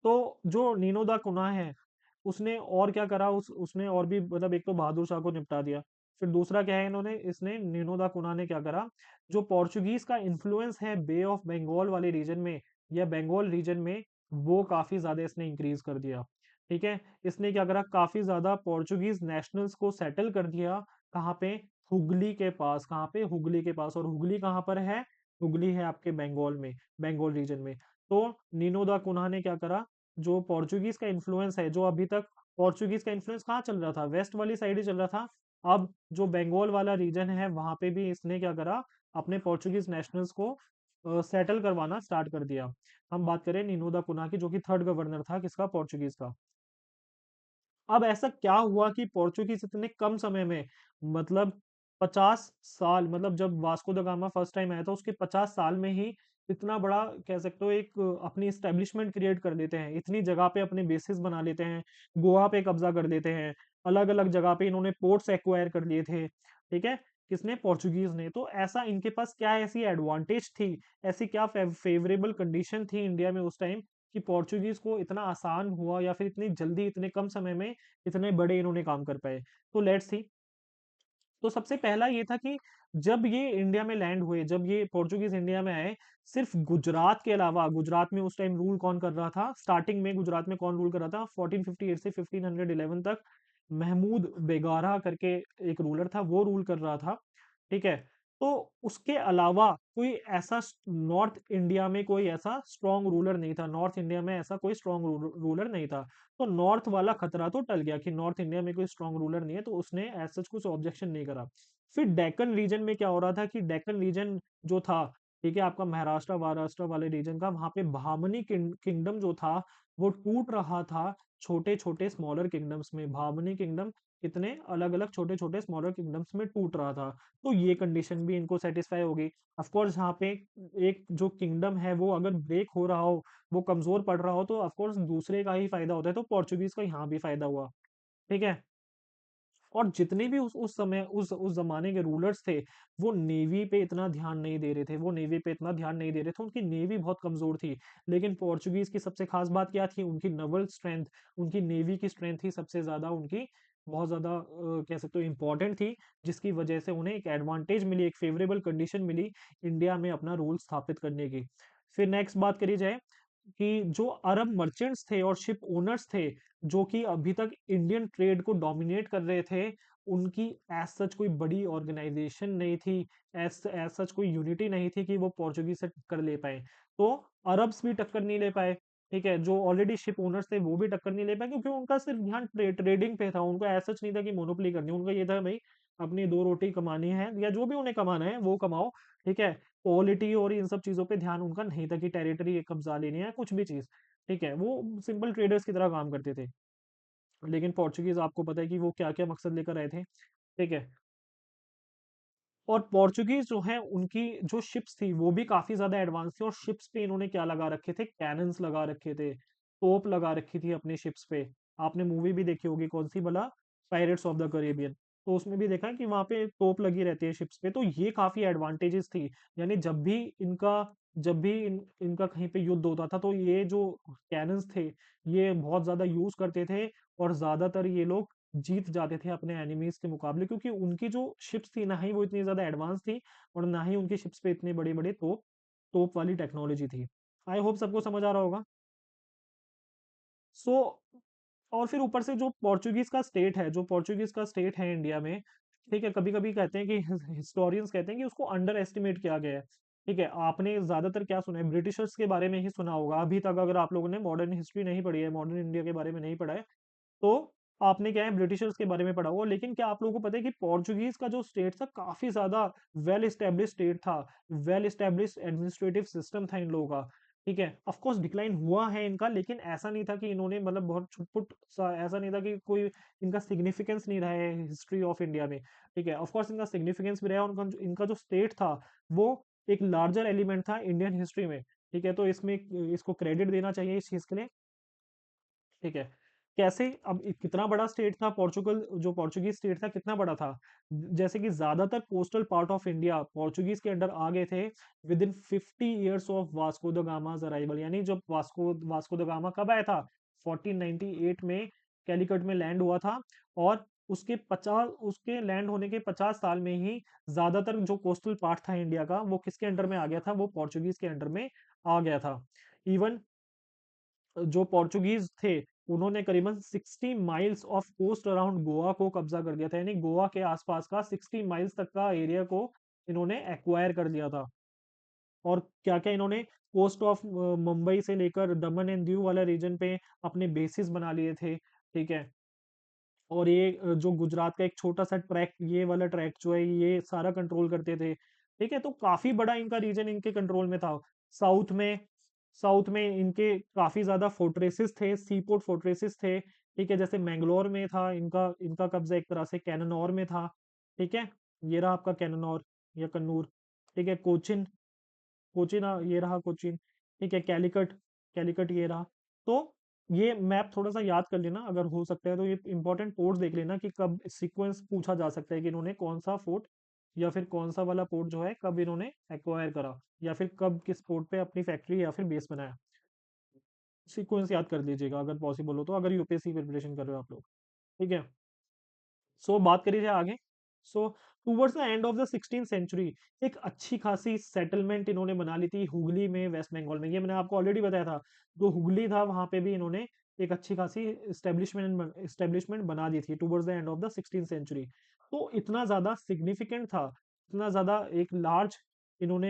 तो जो नीनो दा कुन्हा है, उसने और क्या करा, उसने और भी मतलब एक तो बहादुर शाह को निपटा दिया। फिर दूसरा क्या है, इन्होंने इसने नीनो दा कुन्हा ने क्या करा, जो पोर्चुगीज का इन्फ्लुएंस है बे ऑफ बंगाल वाले रीजन में, या बंगाल रीजन में, वो काफी ज्यादा इसने इंक्रीज कर दिया। ठीक है, इसने क्या करा, काफी ज्यादा पोर्चुगीज नेशनल्स को सेटल कर दिया। कहाँ पे, हुगली के पास। कहाँ पे, हुगली के पास। और हुगली कहाँ पर है, हुगली है आपके बंगाल में, बंगाल रीजन में। तो नीनो दा कुन्हा ने क्या करा, जो पोर्चुगीज का इन्फ्लुएंस है, जो अभी तक पोर्चुगीज का इन्फ्लुएंस कहाँ चल रहा था, वेस्ट वाली साइड ही चल रहा था। अब जो बंगाल वाला रीजन है वहां पे भी इसने क्या करा, अपने पोर्चुगीज नेशनल्स को सेटल करवाना स्टार्ट कर दिया। हम बात करें नीनो दा कुन्हा की, जो कि थर्ड गवर्नर था किसका, पोर्चुगीज का। अब ऐसा क्या हुआ कि पोर्चुगीज इतने कम समय में, मतलब 50 साल, मतलब जब Vasco the gamma first time आया था उसके 50 साल में ही इतना बड़ा, कह सकते हो, एक अपनी स्टेब्लिशमेंट क्रिएट कर लेते हैं, इतनी जगह पे अपने बेसिस बना लेते हैं, गोवा पे कब्जा कर लेते हैं, अलग अलग जगह पे इन्होंने पोर्ट्स एक्वायर कर लिए थे। ठीक है, किसने, पोर्चुगीज ने। तो ऐसा इनके पास क्या ऐसी एडवांटेज थी, ऐसी क्या फेवरेबल कंडीशन थी इंडिया में उस टाइम, कि पोर्चुगीज को इतना आसान हुआ, या फिर इतनी जल्दी इतने कम समय में इतने बड़े इन्होंने काम कर पाए। तो लेट्स सी। तो सबसे पहला ये था कि जब ये इंडिया में लैंड हुए, जब ये पोर्चुगीज इंडिया में आए, सिर्फ गुजरात के अलावा, गुजरात में उस टाइम रूल कौन कर रहा था, स्टार्टिंग में गुजरात में कौन रूल कर रहा था 1458 से 1511 तक, महमूद बेगारा करके एक रूलर था, वो रूल कर रहा था। ठीक है, तो उसके अलावा कोई ऐसा नॉर्थ इंडिया में कोई ऐसा स्ट्रॉन्ग रूलर नहीं था, नॉर्थ इंडिया में ऐसा कोई स्ट्रॉन्ग रूलर नहीं था। तो नॉर्थ वाला खतरा तो टल गया कि नॉर्थ इंडिया में कोई स्ट्रॉन्ग रूलर नहीं है, तो उसने एज सच कुछ ऑब्जेक्शन नहीं करा। फिर डेक्कन रीजन में क्या हो रहा था कि डेक्कन रीजन जो था, ठीक है, आपका महाराष्ट्र महाराष्ट्र वाले रीजन का, वहां पे बहामनी किंगडम जो था वो टूट रहा था छोटे छोटे स्मॉलर किंगडम्स में। बहामनी किंगडम कितने अलग अलग छोटे छोटे स्मॉलर किंगडम्स में टूट रहा था। तो ये कंडीशन भी इनको सेटिस्फाई होगी। ऑफ कोर्स यहाँ पे एक जो किंगडम है वो अगर ब्रेक हो रहा हो, वो कमजोर पड़ रहा हो, तो ऑफ कोर्स दूसरे का ही फायदा होता है, तो पोर्चुगीज का यहाँ भी फायदा हुआ। ठीक है। और जितने भी उस समय उस जमाने के रूलर्स थे, वो नेवी पे इतना ध्यान नहीं दे रहे थे, वो नेवी पे इतना ध्यान नहीं दे रहे थे, उनकी नेवी बहुत कमजोर थी। लेकिन पोर्चुगीज की सबसे खास बात क्या थी? उनकी नवल स्ट्रेंथ, उनकी नेवी की स्ट्रेंथ ही सबसे ज्यादा उनकी, बहुत ज्यादा कह सकते हो इंपॉर्टेंट थी, जिसकी वजह से उन्हें एक एडवांटेज मिली, एक फेवरेबल कंडीशन मिली इंडिया में अपना रूल स्थापित करने की। फिर नेक्स्ट बात करी जाए कि जो अरब मर्चेंट्स थे और शिप ओनर्स थे, जो कि अभी तक इंडियन ट्रेड को डोमिनेट कर रहे थे, उनकी एज सच कोई बड़ी ऑर्गेनाइजेशन नहीं थी, एज एज सच कोई यूनिटी नहीं थी कि वो पोर्चुगीज से टक्कर ले पाए। तो अरब्स भी टक्कर नहीं ले पाए। ठीक है, जो ऑलरेडी शिप ओनर्स थे वो भी टक्कर नहीं ले पाए, क्योंकि उनका सिर्फ ध्यान ट्रेडिंग पे था, उनको एज सच नहीं था कि मोनोपोली करनी, उनका ये था भाई अपनी दो रोटी कमानी है, या जो भी उन्हें कमाना है वो कमाओ। ठीक है। पॉलिटी और इन सब चीजों पे ध्यान उनका नहीं था कि टेरिटरी कब्जा लेनी है कुछ भी चीज। ठीक है, वो सिंपल ट्रेडर्स की तरह काम करते थे। लेकिन पोर्चुगीज आपको पता है कि वो क्या क्या मकसद लेकर आए थे। ठीक है। और पोर्चुगीज जो है, उनकी जो शिप्स थी वो भी काफी ज्यादा एडवांस थी, और शिप्स पे इन्होंने क्या लगा रखे थे? कैनन्स लगा रखे थे, तोप लगा रखी थी अपने शिप्स पे। आपने मूवी भी देखी होगी, कौन सी भला? Pirates of the Caribbean. तो उसमें भी देखा कि वहां पे तोप लगी रहती है शिप्स पे, तो ये काफी एडवांटेजेस थी। यानी जब भी इनका कहीं पे युद्ध होता था, तो ये जो कैनन्स थे, ये बहुत ज्यादा यूज करते थे, और ज्यादातर ये लोग जीत जाते थे अपने एनिमीज के मुकाबले, क्योंकि उनकी जो शिप्स थी ना ही वो इतनी ज्यादा एडवांस थी, और ना ही उनकी शिप्स पे इतने बड़े बड़े तोप वाली टेक्नोलॉजी थी। आई होप सबको समझ आ रहा होगा। सो और फिर ऊपर से जो पोर्चुगीज का स्टेट है इंडिया में, ठीक है, कभी कभी कहते हैं कि हिस्टोरियंस कहते हैं कि उसको अंडर एस्टिमेट किया गया है। ठीक है, आपने ज्यादातर क्या सुना है? ब्रिटिशर्स के बारे में ही सुना होगा अभी तक, अगर आप लोगों ने मॉडर्न हिस्ट्री नहीं पढ़ी है, मॉडर्न इंडिया के बारे में नहीं पढ़ा है, तो आपने क्या है, ब्रिटिशर्स के बारे में पढ़ा होगा। लेकिन क्या आप लोगों को पता है कि पोर्चुगीज का जो स्टेट था, काफी ज्यादा वेल एस्टेब्लिश स्टेट था, वेल एस्टेब्लिश एडमिनिस्ट्रेटिव सिस्टम था इन लोगों का। ठीक है, ऑफ कोर्स डिक्लाइन हुआ है इनका, लेकिन ऐसा नहीं था कि इन्होंने मतलब बहुत छुटपुट सा, ऐसा नहीं था कि कोई इनका सिग्निफिकेंस नहीं रहा है हिस्ट्री ऑफ इंडिया में। ठीक है, ऑफ कोर्स इनका सिग्निफिकेंस भी रहा है, और इनका जो स्टेट था वो एक लार्जर एलिमेंट था इंडियन हिस्ट्री में। ठीक है, तो इसमें इसको क्रेडिट देना चाहिए इस चीज के लिए। ठीक है। कैसे? अब कितना बड़ा स्टेट था पोर्चुगल, जो पोर्चुगीज स्टेट था कितना बड़ा था? जैसे कि ज्यादातर coastal part of India Portuguese के अंडर आ गए थे within 50 years of Vasco da Gama's arrival. यानी जब वास्को द गामा कब आया था? 1498 में कैलिकट में लैंड हुआ था, और उसके लैंड होने के 50 साल में ही ज्यादातर जो कोस्टल पार्ट था इंडिया का, वो किसके अंडर में आ गया था? वो पोर्चुगीज के अंडर में आ गया था। इवन जो पोर्चुगीज थे, उन्होंने करीबन 60 miles off coast around Goa को कब्जा कर लिया था, यानी गोवा के आसपास का 60 माइल्स तक का एरिया को इन्होंने एक्वायर कर लिया था। और क्या क्या इन्होंने कोस्ट ऑफ मुंबई से लेकर दमन एंड दीव वाला रीजन पे अपने बेसिस बना लिए थे। ठीक है। और ये जो गुजरात का एक छोटा सा ट्रैक, ये वाला ट्रैक जो है, ये सारा कंट्रोल करते थे। ठीक है, तो काफी बड़ा इनका रीजन इनके कंट्रोल में था। साउथ में साउथ में इनके काफी ज्यादा फोर्ट्रेसेस थे, सीपोर्ट फोर्ट्रेसेस थे। ठीक है, जैसे मैंगलोर में था इनका इनका कब्जा, एक तरह से कैननौर में था। ठीक है, ये रहा आपका कैननौर या कन्नूर। ठीक है, कोचिन कोचिन ये रहा कोचिन। ठीक है, कैलिकट कैलिकट ये रहा। तो ये मैप थोड़ा सा याद कर लेना अगर हो सकता है, तो ये इंपॉर्टेंट पोर्ट्स देख लेना कि कब सीक्वेंस पूछा जा सकता है कि इन्होंने कौन सा फोर्ट, या फिर कौन सा वाला पोर्ट जो है कब इन्होंने एक्वायर करा, या फिर कब किस पोर्ट पे अपनी फैक्ट्री या फिर बेस बनाया। सीक्वेंस याद कर लीजिएगा अगर पॉसिबल हो तो, अगर यूपीएससी प्रिपरेशन कर रहे हो आप लोग। ठीक है। सो बात करी जाए आगे। So towards the end of the 16th century, एक अच्छी खासी सेटलमेंट इन्होंने बना ली थी हुगली में, वेस्ट बंगाल में। ये मैंने आपको ऑलरेडी बताया था, जो हुगली था वहां पे भी इन्होंने एक अच्छी खासी इस्टेब्लिशमेंट बना दी थी towards the end of the 16th century. तो इतना ज्यादा सिग्निफिकेंट था इतना ज़्यादा एक लार्ज, इन्होंने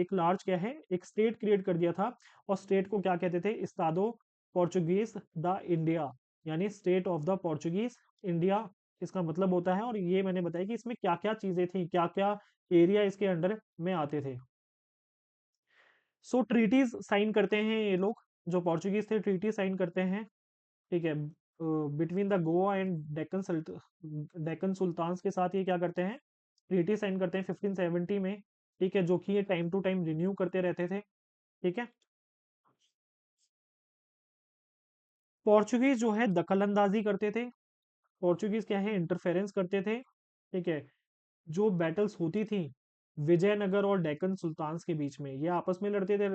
एक लार्ज क्या है, एक स्टेट क्रिएट कर दिया था। और स्टेट को क्या कहते थे, इस्तादो पोर्चुगीज द इंडिया, यानी state of the Portuguese India इसका मतलब होता है। और ये मैंने बताया कि इसमें क्या क्या चीजें थी, क्या क्या एरिया इसके अंडर में आते थे। सो ट्रीटीज साइन करते हैं ये लोग, जो पोर्चुगीज थे ट्रीटी साइन करते हैं, ठीक है, between the Goa and Deccan sultans के साथ ये क्या करते हैं, ट्रीटी साइन करते हैं 1570 में, ठीक है, जो कि ये टाइम टू टाइम रिन्यू करते रहते थे, ठीक है। पोर्चुगीज जो है दखल अंदाजी करते थे, पोर्चुगीज क्या है, इंटरफेरेंस करते थे, ठीक है। जो बैटल्स होती थी विजयनगर और डेक्कन सुल्तान्स के बीच में, ये आपस में लड़ते थे,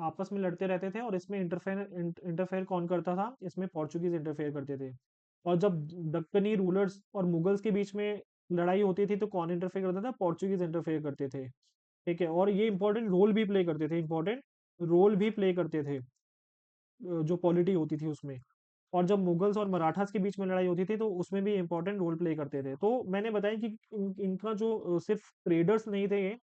आपस में लड़ते रहते थे, और इसमें इंटरफेयर कौन करता था, इसमें पोर्चुगीज इंटरफेयर करते थे। और जब दक्कनी रूलर्स और मुगल्स के बीच में लड़ाई होती थी तो कौन इंटरफेयर करता था, पोर्चुगीज इंटरफेयर करते थे, ठीक है। और ये इंपॉर्टेंट रोल भी प्ले करते थे, इंपॉर्टेंट रोल भी प्ले करते थे जो पॉलिटी होती थी उसमें। और जब मुगल्स और मराठास के बीच में लड़ाई होती थी तो उसमें भी इंपॉर्टेंट रोल प्ले करते थे। तो मैंने बताया कि इनका जो सिर्फ ट्रेडर्स नहीं थे ये,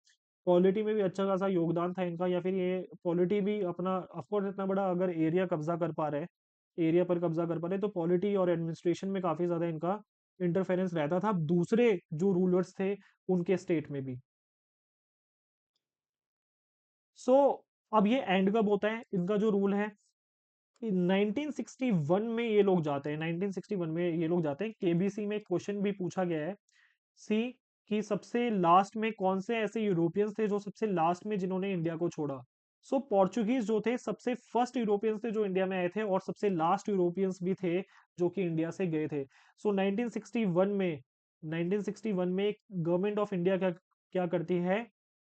पॉलिटी में भी अच्छा खासा योगदान था इनका, या फिर ये पॉलिटी भी अपना, ऑफकोर्स इतना बड़ा अगर एरिया कब्जा कर पा रहे, एरिया पर कब्जा कर पा रहे, तो पॉलिटी और एडमिनिस्ट्रेशन में काफी ज्यादा इनका इंटरफेरेंस रहता था दूसरे जो रूलर्स थे उनके स्टेट में भी। सो अब ये एंड कब होता है इनका जो रूल है, 1961 में ये लोग जाते हैं, 1961 में ये लोग जाते हैं। केबीसी में क्वेश्चन भी पूछा गया है, सी, कि सबसे लास्ट में कौन से ऐसे यूरोपियंस थे जो सबसे लास्ट में जिन्होंने इंडिया को छोड़ा। सो पोर्चुगीज जो थे सबसे फर्स्ट यूरोपियंस थे जो इंडिया में आए थे, और सबसे लास्ट यूरोपियंस भी थे जो कि इंडिया से गए थे। सो 1961 में, 1961 में गवर्नमेंट ऑफ इंडिया क्या क्या करती है,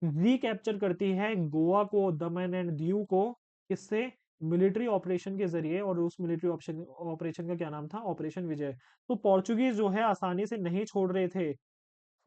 रिकैप्चर करती है गोवा को, दमन एंड दीव को, किससे, मिलिट्री ऑपरेशन के जरिए। और उस मिलिट्री ऑपरेशन ऑपरेशन का क्या नाम था, ऑपरेशन विजय। तो पोर्चुगीज जो है आसानी से नहीं छोड़ रहे थे,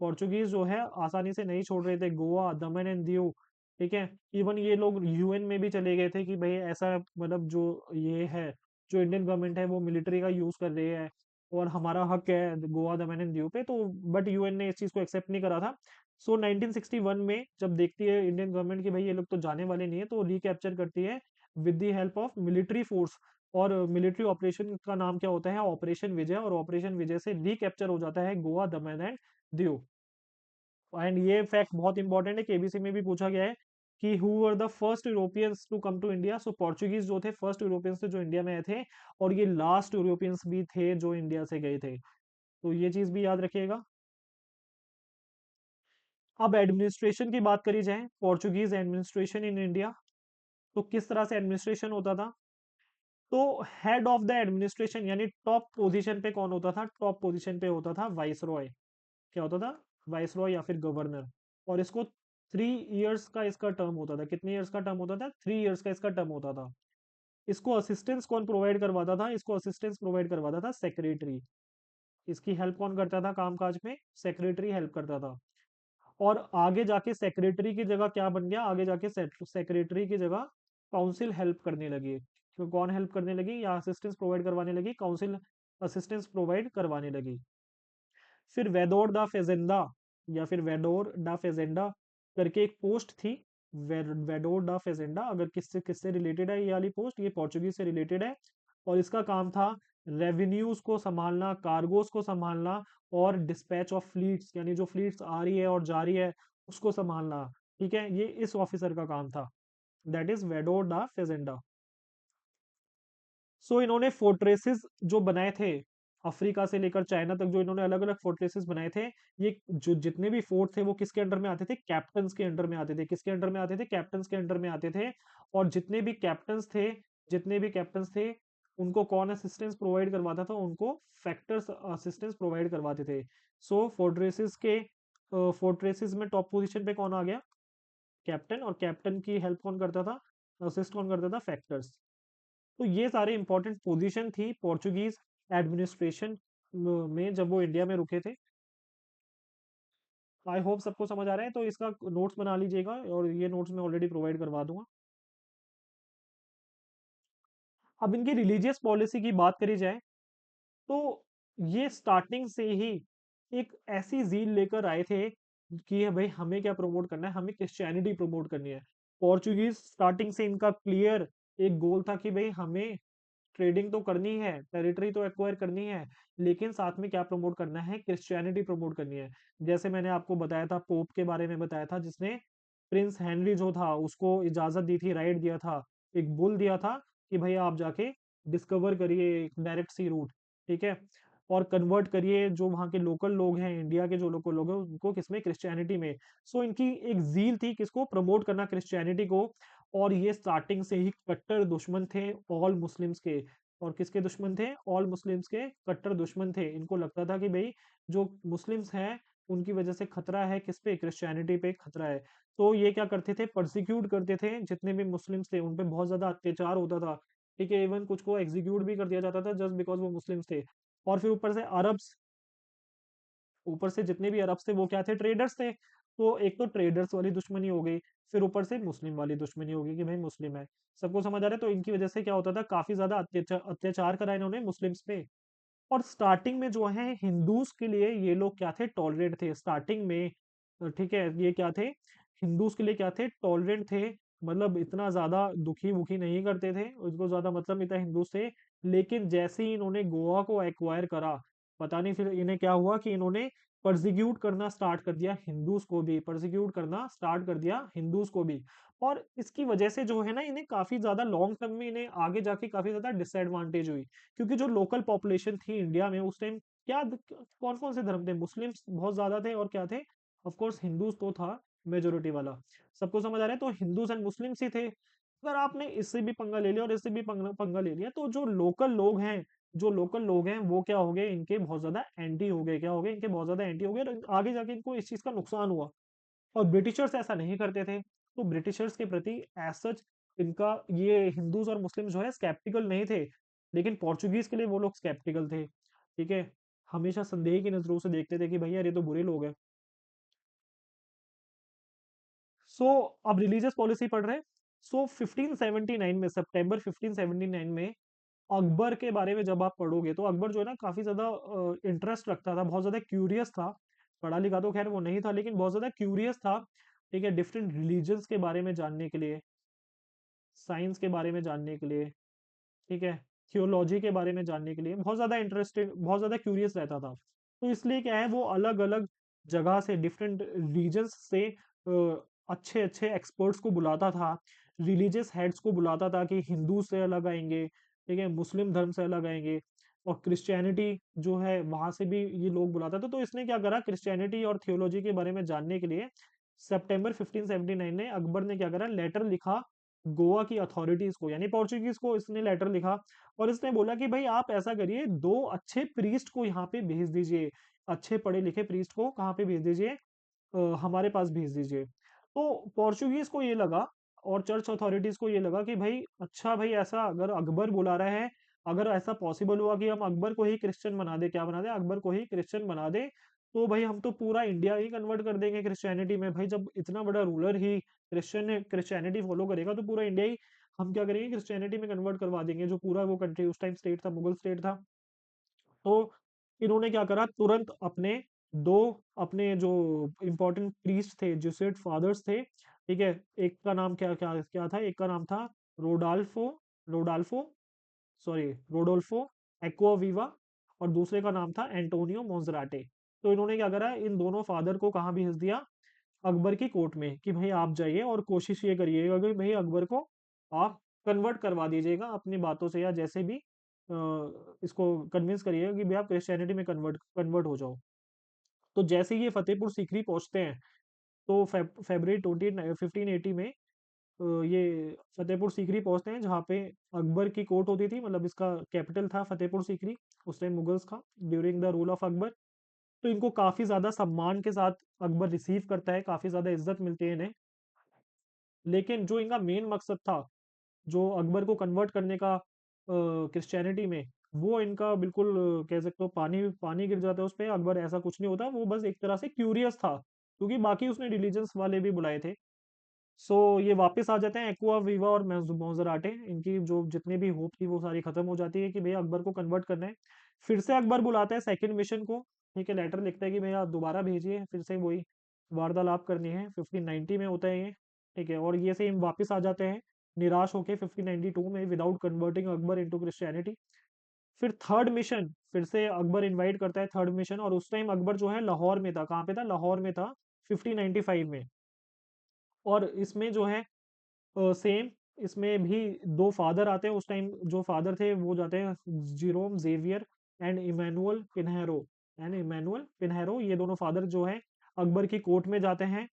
पोर्चुगीज जो है आसानी से नहीं छोड़ रहे थे गोवा, दमन एंड दीव, ठीक है। इवन ये लोग यूएन में भी चले गए थे कि भाई ऐसा, मतलब जो ये है, जो इंडियन गवर्नमेंट है वो मिलिट्री का यूज कर रही है और हमारा हक है गोवा, दमन एंड दीव पे, तो बट यूएन ने इस चीज को एक्सेप्ट नहीं करा था। सो 1961 में जब देखती है इंडियन गवर्नमेंट कि भाई ये लोग तो जाने वाले नहीं है, तो रिकैप्चर करती है with the help of military force. और मिलिट्री ऑपरेशन का नाम क्या होता है, ऑपरेशन विजय। और ऑपरेशन विजय से रिकैप्चर हो जाता है गोवा, दमन एंड दीव। एंड ये फैक्ट बहुत इंपॉर्टेंट है, केबीसी में भी पूछा गया है कि who were the first Europeans to come to India. So Portuguese जो थे फर्स्ट यूरोपियंस थे जो इंडिया में आए थे, और ये लास्ट यूरोपियंस भी थे जो इंडिया से गए थे। तो ये चीज भी याद रखिएगा। अब एडमिनिस्ट्रेशन की बात करी जाए, पोर्चुगीज एडमिनिस्ट्रेशन इन इंडिया, तो किस तरह से एडमिनिस्ट्रेशन होता था। तो हेड ऑफ द एडमिनिस्ट्रेशन यानी टॉप पोजीशन पे कौन होता था, टॉप पोजीशन पे होता था वाइस रॉय। क्या होता था, वाइस रॉय या फिर गवर्नर। और इसको 3 इयर्स का इसका टर्म होता था, कितने इयर्स का टर्म होता था, 3 इयर्स का इसका टर्म होता था। इसको असिस्टेंस कौन प्रोवाइड करवाता था, इसको असिस्टेंस प्रोवाइड करवाता था सेक्रेटरी। इसकी हेल्प कौन करता था काम काज में, सेक्रेटरी हेल्प करता था। और आगे जाके सेक्रेटरी की जगह क्या बन गया, आगे जाके सेक्रेटरी की जगह काउंसिल हेल्प करने लगी। तो कौन हेल्प करने लगी, या असिस्टेंस प्रोवाइड करवाने लगी, काउंसिल असिस्टेंस प्रोवाइड करवाने लगी। फिर वेदोर दा फेजेंडा, या फिर वेडोर डा फेजेंडा करके एक पोस्ट थी, वेडोर डा फेजेंडा। अगर किससे किससे रिलेटेड है ये वाली पोस्ट, ये पोर्चुगीज से रिलेटेड है। और इसका काम था रेवेन्यूज को संभालना, कार्गोस को संभालना, और डिस्पैच ऑफ फ्लीट्स, यानी जो फ्लीट्स आ रही है और जा रही है उसको संभालना, ठीक है। ये इस ऑफिसर का काम था, दैट इज वेडोर डा फेजेंडा। सो इन्होंने फोर्ट्रेसेस जो बनाए थे, अफ्रीका से लेकर चाइना तक जो इन्होंने अलग अलग फोर्ट्रेसेस बनाए थे, ये जो जितने भी फोर्ट थे वो किसके अंडर में आते थे, कैप्टन्स के अंडर में आते थे। किसके अंडर में आते थे, कैप्टन्स के अंडर में आते थे। और जितने भी कैप्टन्स थे, जितने भी कैप्टन्स थे, उनको कौन असिस्टेंस प्रोवाइड करवाता था, उनको फैक्टर्स असिस्टेंस प्रोवाइड करवाते थे। सो फोर्ट्रेसेस के, फोर्ट्रेसेस में टॉप पोजीशन पे कौन आ गया, कैप्टन। और कैप्टन की हेल्प कौन करता था, असिस्ट कौन करता था, फैक्टर्स। तो ये सारे इंपॉर्टेंट पोजीशन थी पोर्चुगीज एडमिनिस्ट्रेशन में जब वो इंडिया में रुके थे। आई होप सबको समझ आ रहा है, तो इसका नोट्स बना लीजिएगा, और ये नोट्स मैं ऑलरेडी प्रोवाइड करवा दूंगा। अब इनकी रिलीजियस पॉलिसी की बात करी जाए, तो ये स्टार्टिंग से ही एक ऐसी जील लेकर आए थे कि है भाई हमें क्या प्रमोट करना है, हमें क्रिश्चियनिटी प्रमोट करनी है। पोर्चुगीज स्टार्टिंग से इनका क्लियर एक गोल था कि भाई हमें ट्रेडिंग तो करनी है, टेरिटरी तो एक्वायर करनी है, लेकिन साथ में क्या प्रमोट करना है, क्रिश्चियनिटी प्रमोट करनी है। जैसे मैंने आपको बताया था, पोप के बारे में बताया था, जिसने प्रिंस हेनरी जो था उसको इजाजत दी थी, राइट दिया था, एक बुल दिया था कि भाई आप जाके डिस्कवर करिए एक डायरेक्ट सी रूट, ठीक है, और कन्वर्ट करिए जो वहाँ के लोकल लोग हैं, इंडिया के जो लोकल लोग हैं उनको किसमें, क्रिश्चियनिटी में। सो इनकी एक जील थी किसको प्रमोट करना, क्रिश्चियनिटी को। और ये स्टार्टिंग से ही कट्टर दुश्मन थे ऑल मुस्लिम्स के। और किसके दुश्मन थे, ऑल मुस्लिम्स के कट्टर दुश्मन थे। इनको लगता था कि भाई जो मुस्लिम्स हैं उनकी वजह से खतरा है, किस पे, क्रिश्चियनिटी पे खतरा है। तो ये क्या करते थे, परसिक्यूट करते थे जितने भी मुस्लिम्स थे, उन पे बहुत ज्यादा अत्याचार होता था, ठीक है, इवन कुछ को एग्जीक्यूट भी कर दिया जाता था जस्ट बिकॉज वो मुस्लिम्स थे। और फिर ऊपर से अरब्स, ऊपर से जितने भी अरब्स थे वो क्या थे, ट्रेडर्स थे। तो एक तो ट्रेडर्स वाली दुश्मनी हो गई, फिर ऊपर से मुस्लिम वाली दुश्मनी हो गई कि भाई मुस्लिम है। सबको समझ आ रहा है। तो इनकी वजह से क्या होता था, काफी ज्यादा अत्याचार अत्याचार करा इन्होंने मुस्लिम्स पे। और स्टार्टिंग में जो है हिंदूज के लिए ये लोग क्या थे, टॉलरेट थे स्टार्टिंग में। ठीक है, ये क्या थे, हिंदूज के लिए क्या थे, टॉलरेंट थे। मतलब इतना ज्यादा दुखी मुखी नहीं करते थे, उसको ज्यादा मतलब नहीं था हिंदूज से। लेकिन जैसे ही इन्होंने गोवा को एक्वायर करा, पता नहीं फिर इन्हें क्या हुआ कि इन्होंने परसिक्यूट करना स्टार्ट कर दिया हिंदूज को भी, परसिक्यूट करना स्टार्ट कर दिया हिंदूज को भी। और इसकी वजह से जो है ना, इन्हें काफी ज्यादा लॉन्ग टर्म में इन्हें आगे जाके काफी ज्यादा डिसएडवांटेज हुई। क्योंकि जो लोकल पॉपुलेशन थी इंडिया में उस टाइम, क्या कौन कौन से धर्म थे, मुस्लिम्स बहुत ज्यादा थे और क्या थे, ऑफ कोर्स हिंदूज तो था मेजोरिटी वाला। सबको समझ आ रहा है। तो हिंदूज एंड मुस्लिम्स ही थे। अगर आपने इससे भी पंगा ले लिया और इससे भी पंगा ले लिया, तो जो लोकल लोग हैं, जो लोकल लोग हैं वो क्या हो गए, इनके बहुत ज्यादा एंटी हो गए, क्या हो गए, इनके बहुत ज्यादा एंटी हो गए, और आगे जाके इनको इस चीज का नुकसान हुआ। और ब्रिटिशर्स ऐसा नहीं करते थे, तो ब्रिटिशर्स के प्रति एज सच इनका, ये हिंदूज और मुस्लिम जो है स्केप्टिकल नहीं थे। लेकिन पोर्चुगीज के लिए वो लोग स्केप्टिकल थे, ठीक है, हमेशा संदेह की नजरों से देखते थे कि भैया ये तो बुरे लोग हैं। सो अब रिलीजियस पॉलिसी पढ़ रहे हैं। सो 1579 में, सितंबर 1579 में अकबर के बारे में जब आप पढ़ोगे, तो अकबर जो है ना काफी ज्यादा इंटरेस्ट रखता था, बहुत ज्यादा क्यूरियस था। पढ़ा लिखा तो खैर वो नहीं था, लेकिन बहुत ज्यादा क्यूरियस था, ठीक है, डिफरेंट रिलीजन्स के बारे में जानने के लिए, साइंस के बारे में जानने के लिए, ठीक है, थियोलॉजी के बारे में जानने के लिए बहुत ज्यादा इंटरेस्टेड, बहुत ज्यादा क्यूरियस रहता था। तो इसलिए क्या है, वो अलग अलग जगह से, डिफरेंट रीजन्स से अच्छे अच्छे एक्सपर्ट्स को बुलाता था, रिलीजियस हेड्स को बुलाता था कि हिंदू से अलग आएंगे, ठीक है, मुस्लिम धर्म से अलग आएंगे, और क्रिश्चियनिटी जो है वहां से भी ये लोग बुलाता था। तो इसने क्या करा, क्रिश्चियनिटी और थियोलॉजी के बारे में जानने के लिए सितंबर 1579 में अकबर ने क्या करा, लेटर लिखा गोवा की अथॉरिटीज को, यानी पोर्चुगीज को इसने लेटर लिखा। और इसने बोला कि भाई आप ऐसा करिए, दो अच्छे प्रीस्ट को यहाँ पे भेज दीजिए, अच्छे पढ़े लिखे प्रीस्ट को कहाँ पे भेज दीजिए, हमारे पास भेज दीजिए। तो पोर्चुगीज को ये लगा, और चर्च अथॉरिटीज को ये लगा कि भाई अच्छा भाई, ऐसा अगर अकबर बुला रहा है, अगर ऐसा पॉसिबल हुआ कि हम अकबर को ही क्रिश्चियन बना दे, क्या बना दे, अकबर को ही क्रिश्चियन बना दे, तो भाई हम तो पूरा इंडिया ही कन्वर्ट कर देंगे क्रिश्चियनिटी में। भाई जब इतना बड़ा रूलर ही क्रिश्चियनिटी फॉलो करेगा, तो पूरा इंडिया ही हम क्या करेंगे, क्रिश्चियनिटी में कन्वर्ट करवा देंगे, जो पूरा वो कंट्री उस टाइम स्टेट था, मुगल स्टेट था। तो इन्होंने क्या करा, तुरंत अपने दो, अपने जो इंपॉर्टेंट प्रीस्ट थे, जेsuit फादर्स थे, ठीक है, एक का नाम क्या क्या क्या था, एक का नाम था रोडाल्फो, रोडाल्फो सॉरी रोडोल्फो एक्वाविवा, और दूसरे का नाम था एंटोनियो मोंजराटे। तो इन्होंने क्या करा, इन दोनों फादर को कहाँ भेज दिया, अकबर की कोर्ट में, कि भाई आप जाइए और कोशिश ये करिएगा कि भाई अकबर को आप कन्वर्ट करवा दीजिएगा अपनी बातों से, या जैसे भी इसको कन्विंस करिएगा कि भाई आप क्रिश्चियनिटी में कन्वर्ट कन्वर्ट हो जाओ। तो जैसे ही ये फतेहपुर सीकरी पहुंचते हैं, तो फेब्रवरी 1580 में ये फतेहपुर सीकरी पहुंचते हैं, जहाँ पे अकबर की कोर्ट होती थी, मतलब इसका कैपिटल था फतेहपुर सीकरी, उस टाइम मुगल्स का, during the rule of Akbar. तो इनको काफी ज्यादा सम्मान के साथ अकबर रिसीव करता है, काफी ज्यादा इज्जत मिलती है इन्हें। लेकिन जो इनका मेन मकसद था, जो अकबर को कन्वर्ट करने का क्रिश्चियनिटी में, वो इनका बिल्कुल कह सकते हो पानी पानी गिर जाता है उस पे। अकबर ऐसा कुछ नहीं होता, वो बस एक तरह से क्यूरियस था, क्योंकि बाकी उसने रिलीजन्स वाले भी बुलाए थे। सो ये वापस आ जाते हैं, एक्वा वीवा और मोजराटे, इनकी जो जितनी भी होप थी वो सारी खत्म हो जाती है कि भैया अकबर को कन्वर्ट करना है। फिर से अकबर बुलाता है सेकंड मिशन को, ठीक है, लेटर लिखता है कि भैया आप दोबारा भेजिए, फिर से वही वार्तालाप करनी है, 1590 में होता है ये, ठीक है। और ये सेम वापस आ जाते हैं निराश होके 1592 में, without converting Akbar into Christianity. फिर थर्ड मिशन, फिर से अकबर इनवाइट करता है थर्ड मिशन, और उस टाइम अकबर जो है लाहौर में था। कहाँ पे था? लाहौर में था 1595 में। और इसमें जो है सेम, इसमें भी दो फादर आते हैं उस टाइम। जो फादर थे वो जाते हैं जीरोम जेवियर एंड इमैनुअल पिन्हेरो, ये दोनों फादर जो है अकबर की कोर्ट में जाते हैं।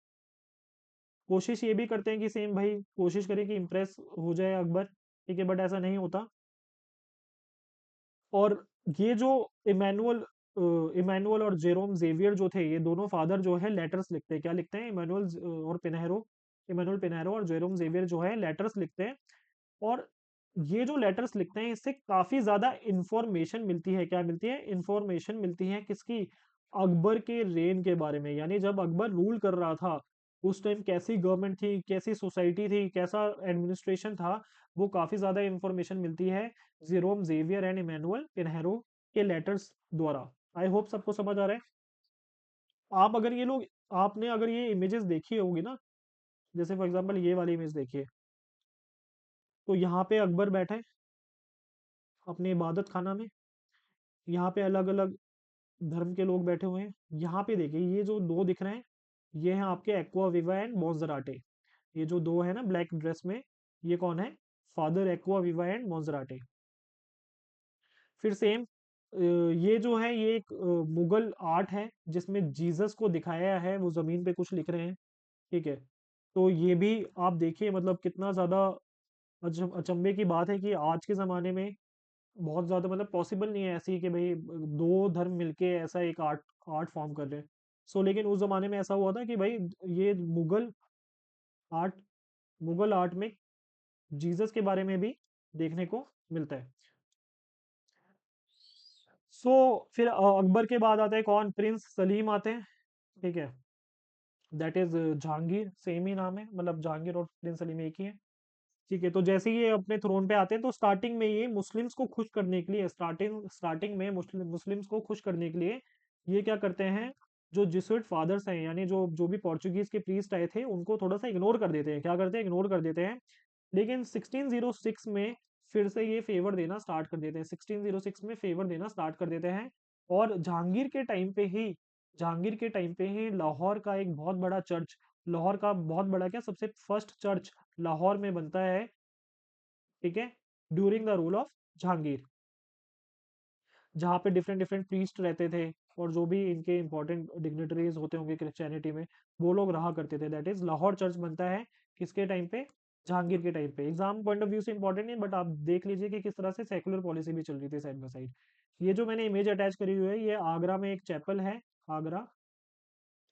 कोशिश ये भी करते हैं कि सेम भाई कोशिश करें कि इम्प्रेस हो जाए अकबर, ठीक है, बट ऐसा नहीं होता। और ये जो इमैनुअल इमैनुअल और जेरोम जेवियर जो थे, ये दोनों फादर जो है लेटर्स लिखते हैं। क्या लिखते हैं? इमैनुअल पिनहेरो और जेरोम जेवियर जो है लेटर्स लिखते हैं। और ये जो लेटर्स लिखते हैं इससे काफी ज्यादा इंफॉर्मेशन मिलती है। क्या मिलती है? इंफॉर्मेशन मिलती है किसकी? अकबर के रेन के बारे में। यानी जब अकबर रूल कर रहा था उस टाइम कैसी गवर्नमेंट थी, कैसी सोसाइटी थी, कैसा एडमिनिस्ट्रेशन था, वो काफी ज्यादा इंफॉर्मेशन मिलती है जेरोम जेवियर एंड इमैनुअल पिनहेरो के लेटर्स द्वारा। आई होप सबको समझ आ रहा है। आप अगर ये लोग आपने अगर ये इमेजेस देखी होगी ना, जैसे फॉर एग्जांपल ये वाली इमेज देखिए, तो यहाँ पे अकबर बैठे अपने इबादत खाना में, यहाँ पे अलग अलग धर्म के लोग बैठे हुए हैं। यहाँ पे देखिए ये जो दो दिख रहे हैं, ये हैं आपके एक्वा विवा एंड मोन्जराटे। ये जो दो है ना ब्लैक ड्रेस में, ये कौन है? फादर एक्वा विवा एंड मोन्जराटे। फिर सेम ये जो है ये एक मुगल आर्ट है जिसमें जीसस को दिखाया है, वो जमीन पे कुछ लिख रहे हैं, ठीक है। तो ये भी आप देखिए, मतलब कितना ज्यादा अचंभे की बात है कि आज के जमाने में बहुत ज्यादा मतलब पॉसिबल नहीं है ऐसी कि भाई दो धर्म मिलके ऐसा एक आर्ट आर्ट फॉर्म कर रहे हैं। सो लेकिन उस जमाने में ऐसा हुआ था कि भाई ये आर्ट मुगल आर्ट में जीसस के बारे में भी देखने को मिलता है। सो फिर अकबर के बाद आता है कौन? प्रिंस सलीम आते हैं, ठीक है। दैट इज जहांगीर, सेम ही नाम है, मतलब जहांगीर और प्रिंस सलीम एक ही है, ठीक है। तो जैसे ही ये अपने थ्रोन पे आते हैं तो स्टार्टिंग में ये मुस्लिम्स को खुश करने के लिए, स्टार्टिंग में मुस्लिम्स को खुश करने के लिए ये क्या करते हैं? जो जिसुइट फादर्स हैं, यानी जो जो भी पोर्चुगीज के प्रीस्ट आए थे, उनको थोड़ा सा इग्नोर कर देते हैं। क्या करते हैं? इग्नोर कर देते हैं। लेकिन 1606 में फिर से ये फेवर देना स्टार्ट कर देते हैं। 1606 में फेवर देना स्टार्ट कर देते हैं। और जहांगीर के टाइम पे ही लाहौर का एक बहुत बड़ा चर्च, लाहौर का बहुत बड़ा क्या, सबसे फर्स्ट चर्च लाहौर में बनता है, ठीक है, during the rule of Jahangir. जहाँ पे डिफरेंट डिफरेंट प्रीस्ट रहते थे, और जो भी इनके इंपॉर्टेंट डिग्निटरीज होते होंगे क्रिश्चियनिटी में, वो लोग रहा करते थे। दैट इज लाहौर चर्च बनता है किसके टाइम पे? जहांगीर के टाइम पे। एग्जाम पॉइंट ऑफ व्यू से इंपॉर्टेंट नहीं, बट आप देख लीजिए कि किस तरह से सेकुलर पॉलिसी भी चल रही थी साइड बाय साइड। ये जो मैंने इमेज अटैच करी हुई है, ये आगरा में एक चैपल है। आगरा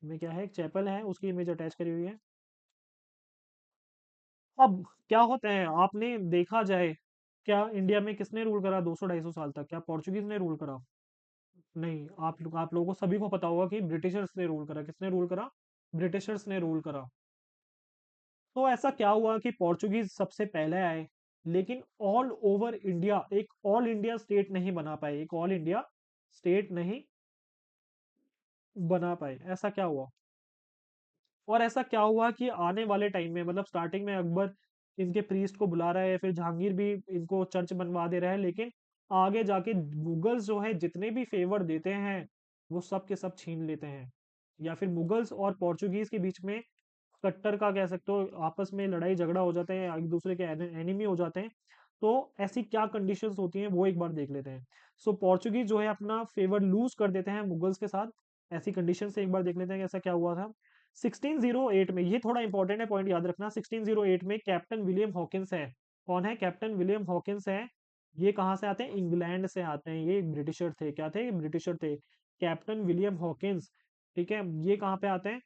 में क्या है? एक चैपल है, उसकी इमेज अटैच करी हुई है। अब क्या होता है, आपने देखा जाए, क्या इंडिया में किसने रूल करा 200-250 साल तक? क्या पोर्चुगीज ने रूल करा? नहीं। आप लोगों को सभी को पता होगा कि ब्रिटिशर्स ने रूल करा। किसने रूल करा? ब्रिटिशर्स ने रूल करा। तो ऐसा क्या हुआ कि पोर्चुगीज सबसे पहले आए, लेकिन ऑल ओवर इंडिया एक ऑल इंडिया स्टेट नहीं बना पाए, एक ऑल इंडिया स्टेट नहीं बना पाए। ऐसा क्या हुआ? और ऐसा क्या हुआ कि आने वाले टाइम में, मतलब स्टार्टिंग में अकबर इनके प्रीस्ट को बुला रहा है, फिर जहांगीर भी इनको चर्च बनवा दे रहा है, लेकिन आगे जाके मुगल्स जो है जितने भी फेवर देते हैं वो सब के सब छीन लेते हैं। या फिर मुगल्स और पोर्चुगीज के बीच में कट्टर का कह सकते हो, आपस में लड़ाई झगड़ा हो जाते हैं, एक दूसरे के एनिमी हो जाते हैं। तो ऐसी क्या कंडीशंस होती हैं वो एक बार देख लेते हैं। सो पोर्चुगीज जो है अपना फेवर लूज कर देते हैं मुगल्स के साथ। ऐसी कंडीशन से एक बार देख लेते हैं कि ऐसा क्या हुआ था। 1608 में, ये थोड़ा इंपॉर्टेंट है, पॉइंट याद रखना। 1608 में कैप्टन विलियम हॉकिंस है। कौन है? कैप्टन विलियम हॉकिंस है। ये कहाँ से आते हैं? इंग्लैंड से आते हैं। ये ब्रिटिशर थे। क्या थे? ब्रिटिशर थे। कैप्टन विलियम हॉकिंस, ठीक है। ये कहाँ पे आते हैं?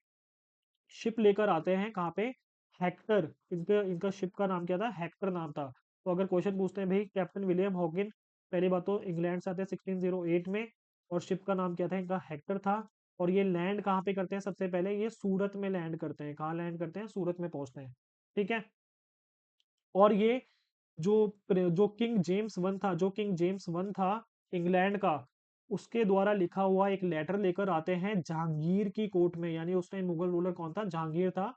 शिप लेकर आते हैं। कहाँ पे? हेक्टर। इनका इनका शिप का नाम क्या था? हेक्टर नाम था। तो अगर क्वेश्चन पूछते हैं भाई कैप्टन विलियम हॉकिन, पहली बात तो इंग्लैंड से आते हैं 1608 में, और शिप का नाम क्या था? इनका हेक्टर था। और ये लैंड कहाँ पे करते हैं? सबसे पहले ये सूरत में लैंड करते हैं। कहाँ लैंड करते हैं? सूरत में पहुंचते हैं, ठीक है। और ये जो जो किंग जेम्स वन था इंग्लैंड का, उसके द्वारा लिखा हुआ एक लेटर लेकर आते हैं जहांगीर की कोर्ट में, यानी उस टाइम मुगल रूलर कौन था? जहांगीर था।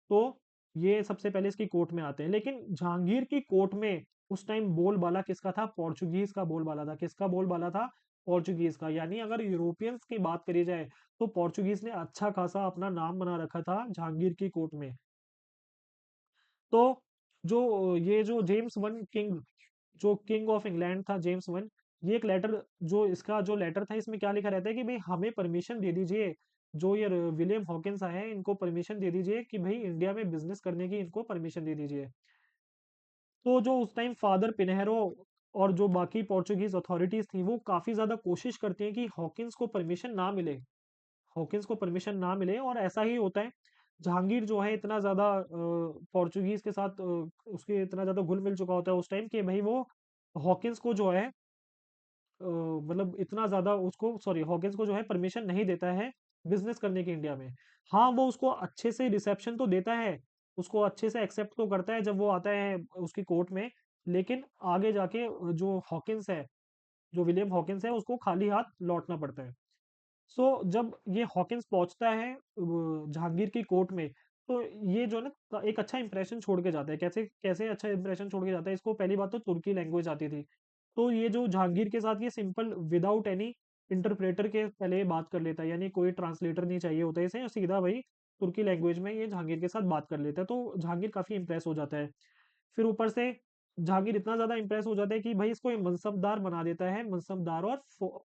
तो ये सबसे पहले इसकी कोर्ट में आते हैं, लेकिन जहांगीर की कोर्ट में उस टाइम बोलबाला किसका था? पोर्चुगीज का बोलबाला था। किसका बोलबाला था? पोर्चुगीज का। यानी अगर यूरोपियंस की बात करी जाए तो पोर्चुगीज ने अच्छा खासा अपना नाम बना रखा था जहांगीर की कोर्ट में। तो जो ये जो जेम्स वन किंग, जो किंग ऑफ इंग्लैंड था जेम्स वन, ये एक लेटर, जो इसका जो लेटर था इसमें क्या लिखा रहता है कि भाई हमें परमिशन दे दीजिए, जो ये विलियम हॉकिंस आए हैं इनको परमिशन दे दीजिए कि भाई इंडिया में बिजनेस करने की इनको परमिशन दे दीजिए। तो जो उस टाइम फादर पिनेरो और जो बाकी पोर्चुगीज अथॉरिटीज थी वो काफी ज्यादा कोशिश करती हैं कि हॉकिंस को परमिशन ना मिले, हॉकिंस को परमिशन ना मिले, और ऐसा ही होता है। जहांगीर जो है इतना ज्यादा पोर्चुगीज के साथ उसके इतना ज्यादा घुल मिल चुका होता है उस टाइम कि भाई वो हॉकिंस को जो है मतलब इतना ज्यादा उसको, सॉरी, हॉकिंस को जो है परमिशन नहीं देता है बिजनेस करने की इंडिया में। हाँ, वो उसको अच्छे से रिसेप्शन तो देता है, उसको अच्छे से एक्सेप्ट तो करता है जब वो आता है उसकी कोर्ट में, लेकिन आगे जाके जो हॉकिंस है, जो विलियम हॉकिंस है, उसको खाली हाथ लौटना पड़ता है। सो जब ये हॉकिंस पहुंचता है जहांगीर की कोर्ट में, तो ये जो है ना एक अच्छा इंप्रेशन छोड़ के जाता है। कैसे कैसे अच्छा इंप्रेशन छोड़ के जाता है? इसको पहली बात तो तुर्की लैंग्वेज आती थी, तो ये जो जहांगीर के साथ ये सिंपल विदाउट एनी इंटरप्रेटर के पहले बात कर लेता है, यानी कोई ट्रांसलेटर नहीं चाहिए होता है इसे, सीधा भाई तुर्की लैंग्वेज में ये जहांगीर के साथ बात कर लेता है। तो जहांगीर काफी इंप्रेस हो जाता है। फिर ऊपर से जहांगीर इतना ज्यादा इंप्रेस हो जाता है कि भाई इसको ये मनसबदार बना देता है, मनसबदार और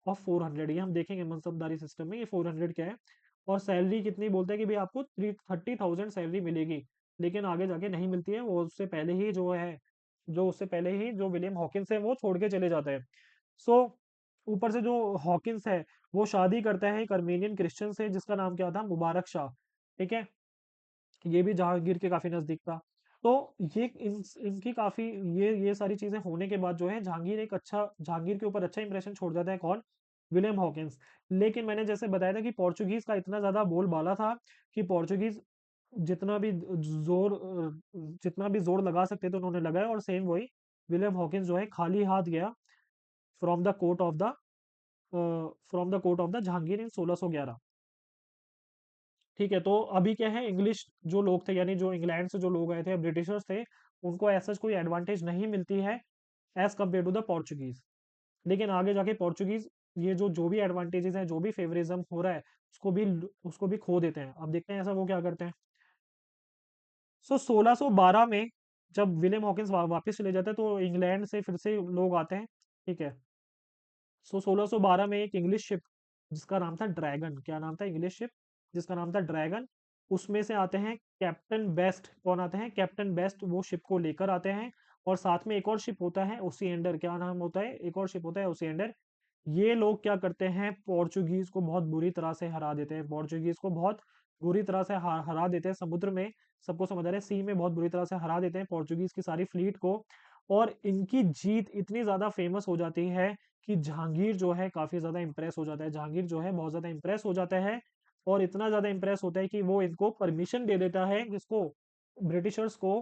ऑफ 400। ये हम देखेंगे मनसबदारी सिस्टम में ये 400 क्या है, और सैलरी कितनी बोलता है कि भाई आपको 30,000 सैलरी मिलेगी, लेकिन आगे जाके नहीं मिलती है। वो उससे पहले ही जो है, जो उससे पहले ही जो विलियम हॉकिंस है वो छोड़ के चले जाता है। सो ऊपर से जो हॉकिंस है वो शादी करता है एक अर्मेनियन क्रिश्चियन से जिसका नाम क्या था? मुबारक शाह। ठीक है, ये भी जहांगीर के काफी नजदीक था। तो ये इनकी काफी, ये सारी चीजें होने के बाद जो है जहांगीर के ऊपर अच्छा इंप्रेशन छोड़ जाता है कौन? William Hawkins. लेकिन मैंने जैसे बताया था कि पोर्चुगीज का इतना ज्यादा बोलबाला था कि पोर्चुगीज जितना भी जितना भी जोर लगा सकते थे उन्होंने लगाया, और सेम वही विलियम हॉकिंस जो है खाली हाथ गया from the court of the Jahangir in 1611। ठीक है, तो अभी क्या है, इंग्लिश जो लोग थे, यानी जो इंग्लैंड से जो लोग आए थे, ब्रिटिशर्स थे, उनको ऐसा कोई एडवांटेज नहीं मिलती है as compare to the Portuguese. लेकिन आगे जाके पोर्चुगीज ये जो जो भी एडवांटेजेस हैं, जो भी फेवरिज्म हो रहा है, उसको भी खो देते हैं। अब देखते हैं ऐसा वो क्या करते हैं। सो 1612 में जब विलियम हॉकिंस वापस चले जाते हैं तो इंग्लैंड से फिर से लोग आते हैं। ठीक है, सो 1612 में एक इंग्लिश शिप जिसका नाम था ड्रैगन, क्या नाम था? इंग्लिश शिप जिसका नाम था ड्रैगन, उसमें से आते हैं कैप्टन बेस्ट। कौन आते हैं? कैप्टन बेस्ट वो शिप को लेकर आते हैं, और साथ में एक और शिप होता है ओसिएंडर। क्या नाम होता है? एक और शिप होता है ओसिएंडर। ये लोग क्या करते हैं? पोर्चुगीज को बहुत बुरी तरह से हरा देते हैं, पोर्चुगीज को बहुत बुरी तरह से हरा देते हैं समुद्र में। सबको समझ आ रहा है, सी में बहुत बुरी तरह से हरा देते हैं पोर्चुगीज की सारी फ्लीट को। और इनकी जीत इतनी ज्यादा फेमस हो जाती है कि जहांगीर जो है काफी ज्यादा इंप्रेस हो जाता है, जहांगीर जो है बहुत ज्यादा इंप्रेस हो जाता है, और इतना ज्यादा इंप्रेस होता है कि वो इनको परमिशन दे देता है, किसको? ब्रिटिशर्स को।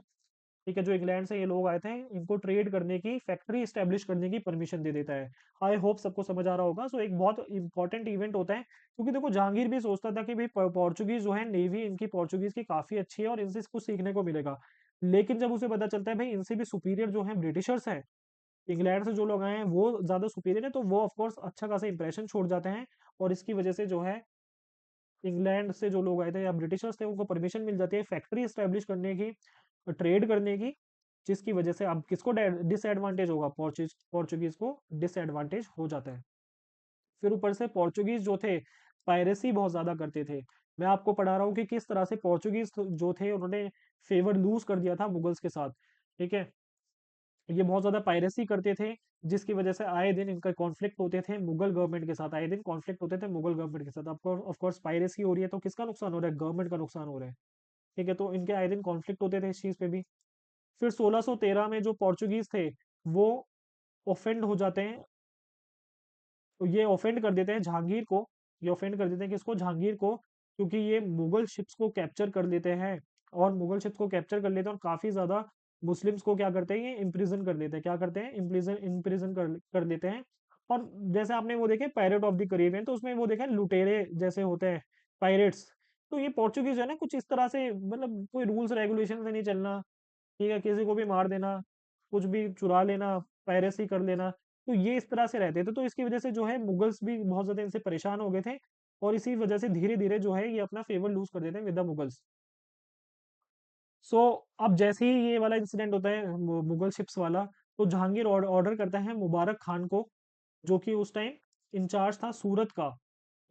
ठीक है, जो इंग्लैंड से ये लोग आए थे इनको ट्रेड करने की, फैक्ट्री स्टेब्लिश करने की परमिशन दे देता है। आई होप सबको समझ आ रहा होगा। सो एक बहुत इंपॉर्टेंट इवेंट होता है, क्योंकि देखो जहांगीर भी सोचता था कि भाई पोर्चुगीज जो है, नेवी इनकी पोर्चुगीज की काफी अच्छी है और इनसे कुछ सीखने को मिलेगा। लेकिन जब उसे पता चलता है भाई इनसे भी सुपीरियर जो है ब्रिटिशर्स हैं, इंग्लैंड से जो लोग आए हैं वो ज्यादा सुपीरियर है, तो वो ऑफ कोर्स अच्छा खासा इंप्रेशन छोड़ जाते हैं। और इसकी वजह से जो है इंग्लैंड से जो लोग आए थे या ब्रिटिशर्स थे उनको परमिशन मिल जाती है फैक्ट्री स्टैब्लिश करने की, ट्रेड करने की, जिसकी वजह से अब किसको डिसएडवांटेज होगा? पोर्चुगीज को डिसएडवांटेज हो जाता है। फिर ऊपर से पोर्चुगीज जो थे पायरेसी बहुत ज्यादा करते थे। मैं आपको पढ़ा रहा हूँ कि किस तरह से पोर्चुगीज जो थे उन्होंने फेवर लूज कर दिया था मुगल्स के साथ। ठीक है, ये बहुत ज्यादा पायरेसी करते थे, जिसकी वजह से आए दिन इनका कॉन्फ्लिक्ट होते थे मुगल गवर्नमेंट के साथ, आए दिन कॉन्फ्लिक्ट होते थे मुगल गवर्नमेंट के साथ। आपको ऑफ कोर्स पायरेसी हो रही है तो किसका नुकसान हो रहा है? गवर्नमेंट का नुकसान हो रहा है। ठीक है, तो इनके आए दिन कॉन्फ्लिक्ट होते थे इस चीज पे भी। फिर 1613 में जो पोर्चुगीज थे वो ऑफेंड हो जाते हैं, तो ये ऑफेंड कर देते हैं जहांगीर को। ये ऑफेंड कर देते हैं किसको? जहांगीर को, क्योंकि ये मुगल शिप्स को कैप्चर कर लेते हैं, और मुगल शिप्स को कैप्चर कर लेते हैं और काफी ज्यादा मुस्लिम्स को क्या करते हैं? ये इम्प्रिजन कर लेते हैं। क्या करते हैं? इम्प्रिजन कर लेते हैं। और जैसे आपने वो देखे पायरेट ऑफ द कैरिबियन, तो उसमें वो देखा है लुटेरे जैसे होते हैं, पायरेट्स। तो ये पोर्चुगीज है ना कुछ इस तरह से, मतलब कोई रूल्स रेगुलेशन से नहीं चलना, ठीक है, किसी को भी मार देना, कुछ भी चुरा लेना, पायरेसी कर लेना। तो ये इस तरह से रहते थे, तो इसकी वजह से जो है मुगल्स भी बहुत ज्यादा इनसे परेशान हो गए थे, और इसी वजह से धीरे धीरे जो है ये अपना फेवर लूज कर देते हैं विद द मुगल्स। सो अब जैसे ही ये वाला इंसिडेंट होता है मुगल शिप्स वाला, तो जहांगीर ऑर्डर करता है मुबारक खान को, जो कि उस टाइम इंचार्ज था सूरत का,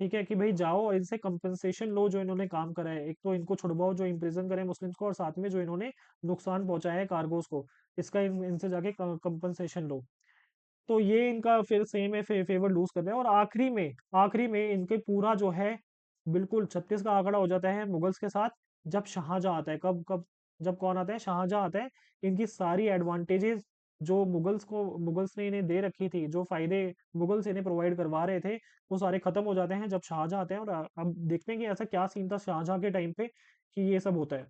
ठीक है, कि भाई जाओ और इनसे कंपनसेशन लो जो इन्होंने काम करा है, एक तो इनको छुड़वाओ जो इम्प्रिजन करे मुस्लिम्स को, और साथ में जो इन्होंने नुकसान पहुंचाया है कार्गोस को, इसका इनसे जाके कंपनसेशन लो। तो ये इनका फिर सेम है, फेवर लूज कर रहे हैं, और आखिरी में इनके पूरा जो है बिल्कुल 36 का आंकड़ा हो जाता है मुगल्स के साथ, जब शाहजहां आता है। कब कब जब कौन आता है? शाहजहां आता है। इनकी सारी एडवांटेजेस जो मुगल्स ने इन्हें दे रखी थी, जो फायदे मुगल्स इन्हें प्रोवाइड करवा रहे थे, वो सारे खत्म हो जाते हैं जब शाहजहां आते हैं। और अब देखते हैं कि ऐसा क्या सीन था शाहजहां के टाइम पे कि ये सब होता है।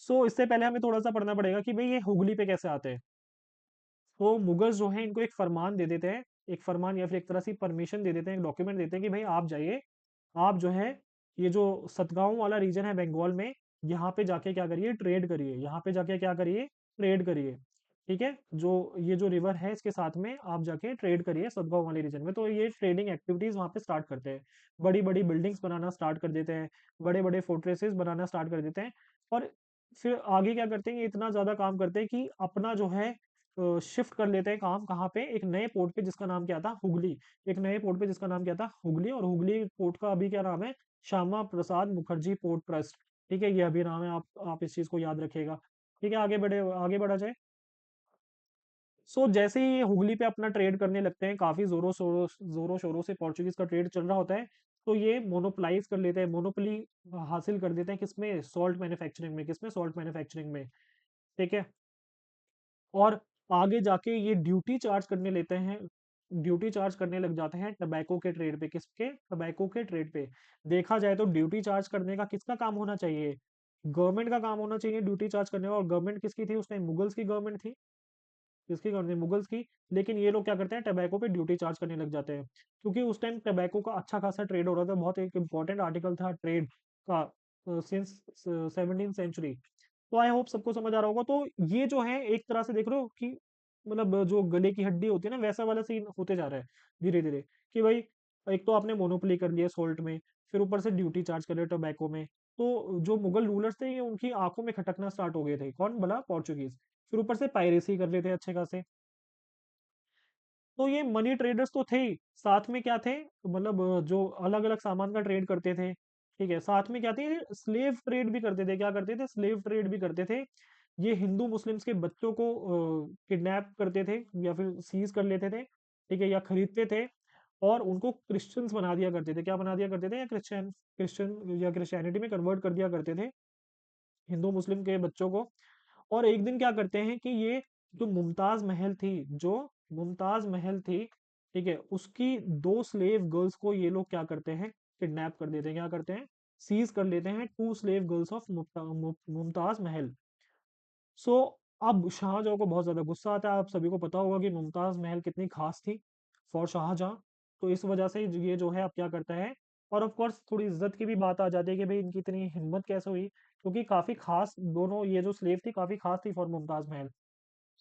सो इससे पहले हमें थोड़ा सा पढ़ना पड़ेगा कि भाई ये हुगली पे कैसे आते हैं। तो मुगल्स जो है इनको एक फरमान दे देते हैं, एक फरमान या फिर एक तरह से परमिशन दे देते हैं, एक डॉक्यूमेंट देते हैं कि भाई आप जाइए, आप जो है ये जो सतगांव वाला रीजन है बंगाल में, यहाँ पे जाके क्या करिए, ट्रेड करिए, यहाँ पे जाके क्या करिए, ट्रेड करिए, ठीक है, जो ये जो रिवर है इसके साथ में आप जाके ट्रेड करिए सतगांव वाले रीजन में। तो ये ट्रेडिंग एक्टिविटीज वहाँ पे स्टार्ट करते हैं, बड़ी बड़ी बिल्डिंग्स बनाना स्टार्ट कर देते हैं, बड़े बड़े फोर्ट्रेसेस बनाना स्टार्ट कर देते हैं। और फिर आगे क्या करते हैं, ये इतना ज्यादा काम करते हैं कि अपना जो है शिफ्ट कर लेते हैं काम, कहाँ पे, एक नए पोर्ट पे जिसका नाम क्या था, हुगली। एक नए पोर्ट पे जिसका नाम क्या था, हुगली। और हुगली पोर्ट का अभी क्या नाम है, श्यामा प्रसाद मुखर्जी पोर्ट ट्रस्ट, ठीक है, ये अभी नाम है। आप इस चीज को याद रखिएगा, ठीक है। आगे बढ़ा जाए। सो जैसे ही ये हुगली पे अपना ट्रेड करने लगते हैं, काफी जोरों शोरों से पोर्चुगीज का ट्रेड चल रहा होता है, तो ये मोनोपलाइज कर लेते हैं, मोनोपोली हासिल कर देते हैं, किसमें, सॉल्ट मैन्युफैक्चरिंग में, ठीक है। और आगे जाके ये ड्यूटी चार्ज करने लग जाते हैं टबैको के ट्रेड पे, किसके, टबैको के ट्रेड पे। देखा जाए तो ड्यूटी चार्ज करने का किसका काम होना चाहिए, गवर्नमेंट का काम होना चाहिए ड्यूटी चार्ज करने का। और गवर्नमेंट किसकी थी उस टाइम, मुगल्स की गवर्नमेंट थी, किसकी गवर्नमेंट, मुगल्स की। लेकिन ये लोग क्या करते हैं, टबैको पे ड्यूटी चार्ज करने लग जाते हैं, क्योंकि उस टाइम टबैको का अच्छा खासा ट्रेड हो रहा था, बहुत एक इंपॉर्टेंट आर्टिकल था ट्रेड का सिंस 17th सेंचुरी। तो आई होप सबको समझ आ रहा होगा। तो ये जो है एक तरह से देख रहे हो कि मतलब जो गले की हड्डी होती है ना, वैसा वाला सीन होते जा रहा है धीरे धीरे, कि भाई एक तो आपने मोनोपोली कर लिया सोल्ट में, फिर ऊपर से ड्यूटी चार्ज कर लिया टोबैको में। तो जो मुगल रूलर्स थे ये उनकी आंखों में खटकना स्टार्ट हो गए थे, कौन बोला, पोर्चुगीज। फिर ऊपर से पायरेसी कर रहे थे अच्छे खासे। तो ये मनी ट्रेडर्स तो थे ही, साथ में क्या थे, मतलब जो अलग अलग सामान का ट्रेड करते थे, ठीक है, साथ में क्या थे, स्लेव ट्रेड भी करते थे। क्या करते थे, स्लेव ट्रेड भी करते थे। ये हिंदू मुस्लिम्स के बच्चों को किडनैप करते थे या फिर सीज कर लेते थे, ठीक है, या खरीदते थे, और उनको क्रिश्चियंस बना दिया करते थे। क्या बना दिया करते थे, या क्रिश्चियन या क्रिश्चियनिटी में कन्वर्ट कर दिया करते थे हिंदू मुस्लिम के बच्चों को। और एक दिन क्या करते हैं कि ये जो मुमताज महल थी, ठीक है, उसकी दो स्लेव गर्ल्स को ये लोग क्या करते हैं, किडनैप कर देते हैं, क्या करते हैं, सीज कर लेते हैं, two slave girls of Mumtaz Mahal. So अब शाहजहां को बहुत ज्यादा गुस्सा आता है। आप सभी को पता होगा कि मुमताज महल कितनी खास थी फॉर शाहजहां। तो इस वजह से ये जो है अब क्या करता है, और ऑफ कोर्स थोड़ी इज्जत की भी बात आ जाती है कि भाई इनकी इतनी हिम्मत कैसे हुई, क्योंकि काफी खास दोनों ये जो स्लेव थी काफी खास थी फॉर मुमताज महल।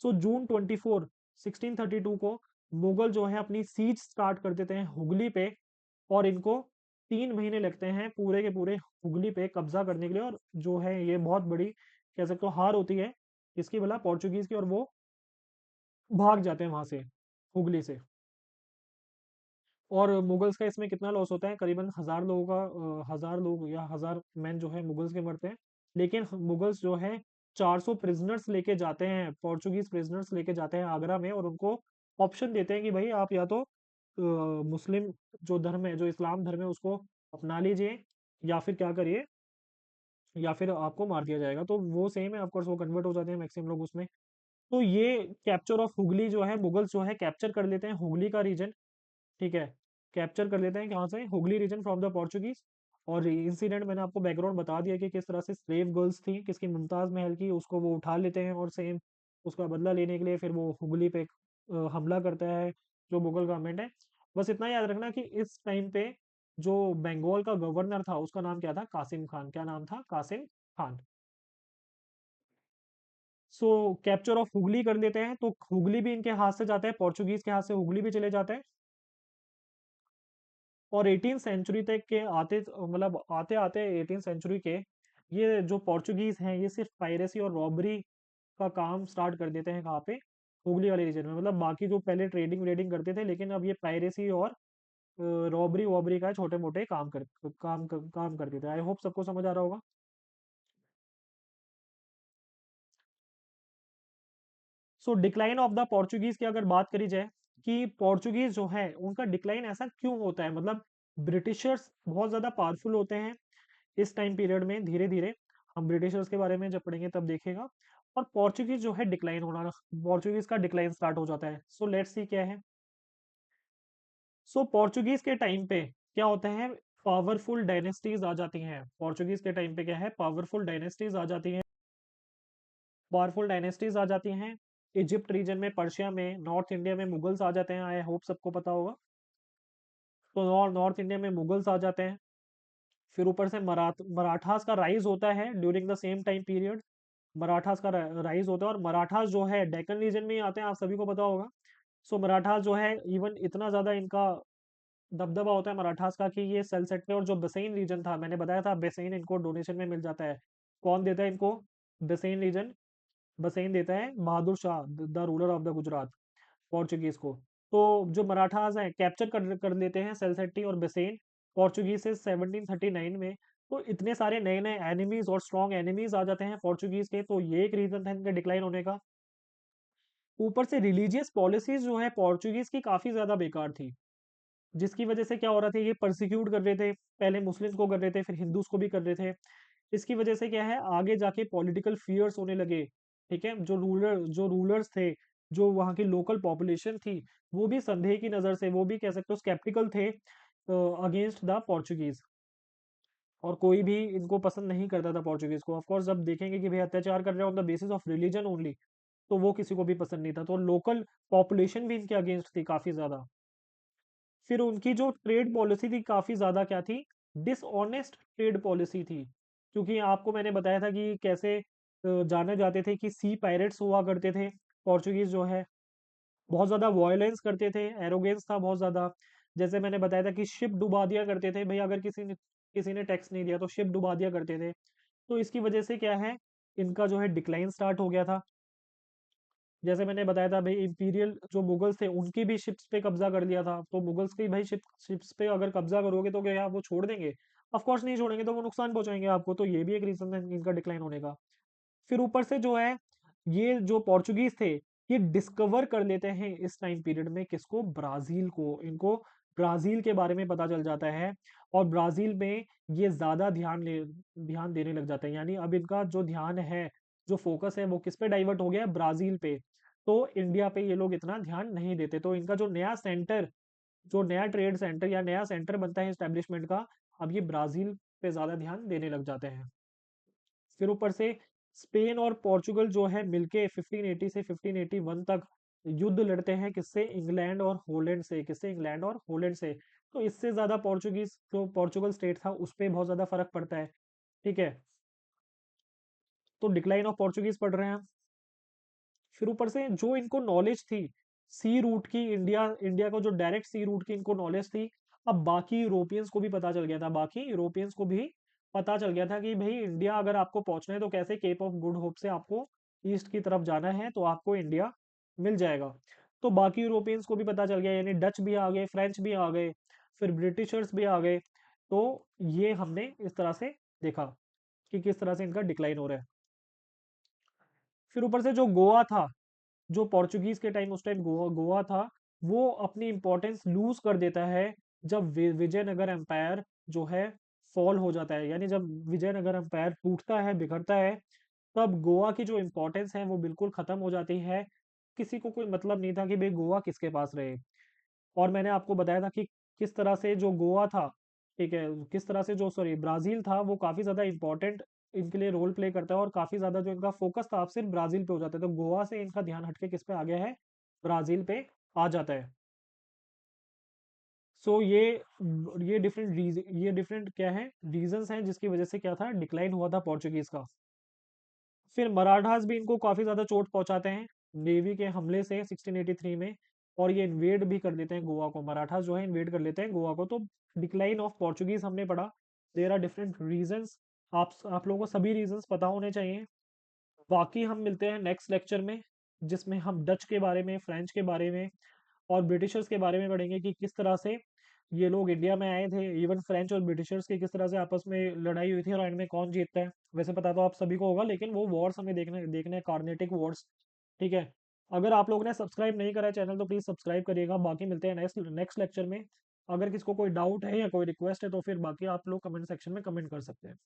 सो जून 24 1632 को मुगल जो है अपनी सीज स्टार्ट कर देते हैं हुगली पे, और इनको 3 महीने लगते हैं पूरे के पूरे हुगली पे कब्जा करने के लिए। और जो है ये बहुत बड़ी कह सकते हो हार होती है इसकी, भला पोर्चुगीज की, और वो भाग जाते हैं वहां से, हुगली से। और मुगल्स का इसमें कितना लॉस होता है, करीबन 1000 लोगों का, 1000 लोग या 1000 मैन जो है मुगल्स के मरते हैं। लेकिन मुगल्स जो है 400 प्रिजनर्स लेके जाते हैं, पोर्चुगीज प्रिजनर्स लेके जाते हैं आगरा में, और उनको ऑप्शन देते हैं कि भाई आप या तो मुस्लिम जो धर्म है, जो इस्लाम धर्म है, उसको अपना लीजिए, या फिर क्या करिए, या फिर आपको मार दिया जाएगा। तो वो सेम है, ऑफकोर्स वो कन्वर्ट हो जाते हैं मैक्सिमम लोग उसमें। तो ये कैप्चर ऑफ हुगली जो है, मुगल्स जो है कैप्चर कर लेते हैं हुगली का रीजन, ठीक है, कैप्चर कर लेते हैं कहाँ से, Hooghly region from the Portuguese. और इंसिडेंट मैंने आपको बैकग्राउंड बता दिया कि किस तरह से स्लेव गर्ल्स थी किसकी, मुमताज महल की, उसको वो उठा लेते हैं, और सेम उसका बदला लेने के लिए फिर वो हुगली पे हमला करता है। जो मुगल गवर्नमेंट है। बस इतना याद रखना कि इस टाइम पे जो बंगाल का गवर्नर था उसका नाम क्या था, कासिम खान। क्या नाम था, कासिम खान। सो कैप्चर ऑफ हुगली कर लेते हैं, तो हुगली भी इनके हाथ से जाता है, पोर्चुगीज के हाथ से हुगली भी चले जाते हैं। और 18 सेंचुरी तक के आते, मतलब आते आते 18 सेंचुरी के, ये जो पोर्चुगीज हैं ये सिर्फ पायरेसी और रॉबरी का काम स्टार्ट कर देते हैं। कहाँ पे, हुगली वाले रीजन में। मतलब बाकी जो पहले ट्रेडिंग वेडिंग करते थे, लेकिन अब ये पायरेसी और रॉबरी वॉबरी का छोटे मोटे काम करते थे। आई होप सबको समझ आ रहा होगा। सो डिक्लाइन ऑफ द पोर्चुगीज की अगर बात करी जाए कि पोर्चुगीज जो है उनका डिक्लाइन ऐसा क्यों होता है, मतलब ब्रिटिशर्स बहुत ज्यादा पावरफुल होते हैं इस टाइम पीरियड में, धीरे धीरे। हम ब्रिटिशर्स के बारे में जब पढ़ेंगे तब देखेगा। और पोर्चुगीज जो है डिक्लाइन होना, पोर्चुगीज का डिक्लाइन स्टार्ट हो जाता है। सो लेट्स सी क्या है। सो पोर्चुगीज के टाइम पे क्या होता है, पावरफुल डायनेस्टीज आ जाती हैं। पोर्चुगीज के टाइम पे क्या है, पावरफुल डायनेस्टीज आ जाती हैं। पावरफुल डायनेस्टीज आ जाती हैं इजिप्ट रीजन में, पर्शिया में, नॉर्थ इंडिया में मुगल्स आ जाते हैं। आई होप सबको पता होगा। तो नॉर्थ इंडिया में मुगल्स आ जाते हैं। फिर ऊपर से मराठास का राइज होता है during the same time period. Marathas का राइज होता है, और मराठास जो है डेक्कन रीजन में ही आते हैं, आप सभी को पता होगा। सो मराठास जो है, इवन इतना ज्यादा इनका दबदबा होता है मराठास का कि ये सलसट में, और जो बसैन रीजन था, मैंने बताया था बसैन इनको डोनेशन में मिल जाता है। कौन देता है इनको, बसैन रीजन, बसैन देता है Bahadur Shah, the ruler of the Gujarat, Portuguese को। तो जो मराठास हैं कैप्चर कर लेते हैं सलसट्टी और बसैन पोर्चुगीज से 1739 में। तो इतने सारे नए नए एनिमीज और स्ट्रॉन्ग एनिमीज आ जाते हैं पोर्चुगीज के, तो ये एक रीजन था इनके डिक्लाइन होने का। ऊपर से रिलीजियस पॉलिसीज जो है पोर्चुगीज की काफी ज्यादा बेकार थी, जिसकी वजह से क्या हो रहा था, ये परसिक्यूट कर रहे थे। पहले मुस्लिम्स को कर रहे थे, फिर हिंदूज को भी कर रहे थे। इसकी वजह से क्या है, आगे जाके पॉलिटिकल फियर्स होने लगे। ठीक है, जो रूलर्स थे, जो वहाँ की लोकल पॉपुलेशन थी, वो भी संदेह की नजर से, वो भी कह सकते हो स्केप्टिकल थे अगेंस्ट द पोर्चुगीज। और कोई भी इनको पसंद नहीं करता था पोर्चुगीज को। ऑफ कोर्स जब देखेंगे कि भाई अत्याचार कर रहे हैं on the basis of religion only, तो वो किसी को भी पसंद नहीं था। तो लोकल पॉपुलेशन भी इनके अगेंस्ट थी काफी ज्यादा। फिर उनकी जो ट्रेड पॉलिसी थी काफी ज्यादा क्या थी, डिसऑनेस्ट ट्रेड पॉलिसी थी। क्योंकि आपको मैंने बताया था कि कैसे जाने जाते थे कि सी पायरेट्स हुआ करते थे पोर्चुगीज जो है, बहुत ज्यादा वॉयलेंस करते थे, एरोगेंस था बहुत ज्यादा। जैसे मैंने बताया था कि शिप डुबा दिया करते थे भाई, अगर किसी ने टैक्स नहीं दिया तो शिप डुबा दिया करते थे। तो इसकी वजह से क्या है, इनका जो है डिक्लाइन स्टार्ट हो गया था। जैसे मैंने बताया था भाई, इंपीरियल जो मुगल्स थे उनकी भी शिप्स पे कब्जा कर लिया था। तो मुगल्स की भाई शिप्स पे अगर कब्जा करोगे तो क्या वो छोड़ देंगे? ऑफ कोर्स नहीं छोड़ेंगे, तो वो नुकसान पहुंचाएंगे आपको। तो ये भी एक रीजन है इनका डिक्लाइन होने का। फिर ऊपर से जो है, ये जो पोर्चुगीज थे, ये डिस्कवर कर लेते हैं इस टाइम पीरियड में किसको, ब्राजील को। इनको ब्राजील के बारे में पता चल जाता है, और ब्राजील में ये ज्यादा ध्यान देने लग जाते हैं। यानी अब इनका जो ध्यान है, जो फोकस है, वो किस पे डाइवर्ट हो गया है, ब्राजील पे। तो इंडिया पे ये लोग इतना ध्यान नहीं देते। तो इनका जो नया सेंटर, जो नया ट्रेड सेंटर या नया सेंटर बनता है एस्टेब्लिशमेंट का, अब ये ब्राजील पे ज्यादा ध्यान देने लग जाते हैं। फिर ऊपर से स्पेन और पोर्चुगल जो है मिलके 1580 से 1581 तक युद्ध लड़ते हैं, किससे, इंग्लैंड और हॉलैंड से। किससे, इंग्लैंड और हॉलैंड से। तो इससे ज्यादा पोर्चुगीज जो पोर्चुगल स्टेट था उस पर बहुत ज्यादा फर्क पड़ता है। ठीक है, तो डिक्लाइन ऑफ पोर्चुगीज पढ़ रहे हैं हम। फिर ऊपर से जो इनको नॉलेज थी सी रूट की, इंडिया इंडिया को जो डायरेक्ट सी रूट की इनको नॉलेज थी, अब बाकी यूरोपियंस को भी पता चल गया था। बाकी यूरोपियंस को भी पता चल गया था कि भाई इंडिया अगर आपको पहुंचना है तो कैसे, केप ऑफ गुड होप से आपको ईस्ट की तरफ जाना है, तो आपको इंडिया मिल जाएगा। तो बाकी यूरोपियंस को भी पता चल गया, यानी डच भी आ गए, फ्रेंच भी आ गए, फिर ब्रिटिशर्स भी आ गए। तो ये हमने इस तरह से देखा कि किस तरह से इनका डिक्लाइन हो रहा है। फिर ऊपर से जो गोवा था, जो पोर्चुगीज के टाइम, उस टाइम गोवा गोवा था, वो अपनी इंपॉर्टेंस लूज कर देता है जब विजयनगर एम्पायर जो है फॉल हो जाता है। यानी जब विजयनगर एम्पायर टूटता है, बिखरता है, तब गोवा की जो इंपॉर्टेंस है वो बिल्कुल खत्म हो जाती है। किसी को कोई मतलब नहीं था कि भाई गोवा किसके पास रहे। और मैंने आपको बताया था कि किस तरह से जो गोवा था, ठीक है, किस तरह से जो, सॉरी, ब्राजील था, वो काफी ज्यादा इंपॉर्टेंट इनके लिए रोल प्ले करता है, और काफी ज्यादा जो इनका फोकस था अब सिर्फ ब्राजील पे हो जाता है। तो गोवा से इनका ध्यान हटके किस पे आ गया है, ब्राजील पे आ जाता है। सो ये डिफरेंट क्या है, रीजंस हैं जिसकी वजह से क्या था, डिक्लाइन हुआ था पोर्चुगीज का। फिर मराठास भी इनको काफी ज्यादा चोट पहुंचाते हैं नेवी के हमले से 1683 में, और ये इन्वेड भी कर देते हैं गोवा को, मराठास जो है इन्वेड कर लेते हैं गोवा को। तो डिक्लाइन ऑफ पोर्चुगीज हमने पढ़ा। देयर आर डिफरेंट रीजंस, आप लोगों को सभी रीजंस पता होने चाहिए। बाकी हम मिलते हैं नेक्स्ट लेक्चर में, जिसमें हम डच के बारे में, फ्रेंच के बारे में और ब्रिटिशर्स के बारे में पढ़ेंगे कि किस तरह से ये लोग इंडिया में आए थे। इवन फ्रेंच और ब्रिटिशर्स की किस तरह से आपस में लड़ाई हुई थी और एंड में कौन जीतता है। वैसे पता तो आप सभी को होगा, लेकिन वो वॉर्स हमें देखने देखने कार्नेटिक वॉर्स। ठीक है। अगर आप लोगों ने सब्सक्राइब नहीं करा है चैनल तो प्लीज़ सब्सक्राइब करिएगा। बाकी मिलते हैं नेक्स्ट नेक्स्ट लेक्चर में। अगर किसी को कोई डाउट है या कोई रिक्वेस्ट है तो फिर बाकी आप लोग कमेंट सेक्शन में कमेंट कर सकते हैं।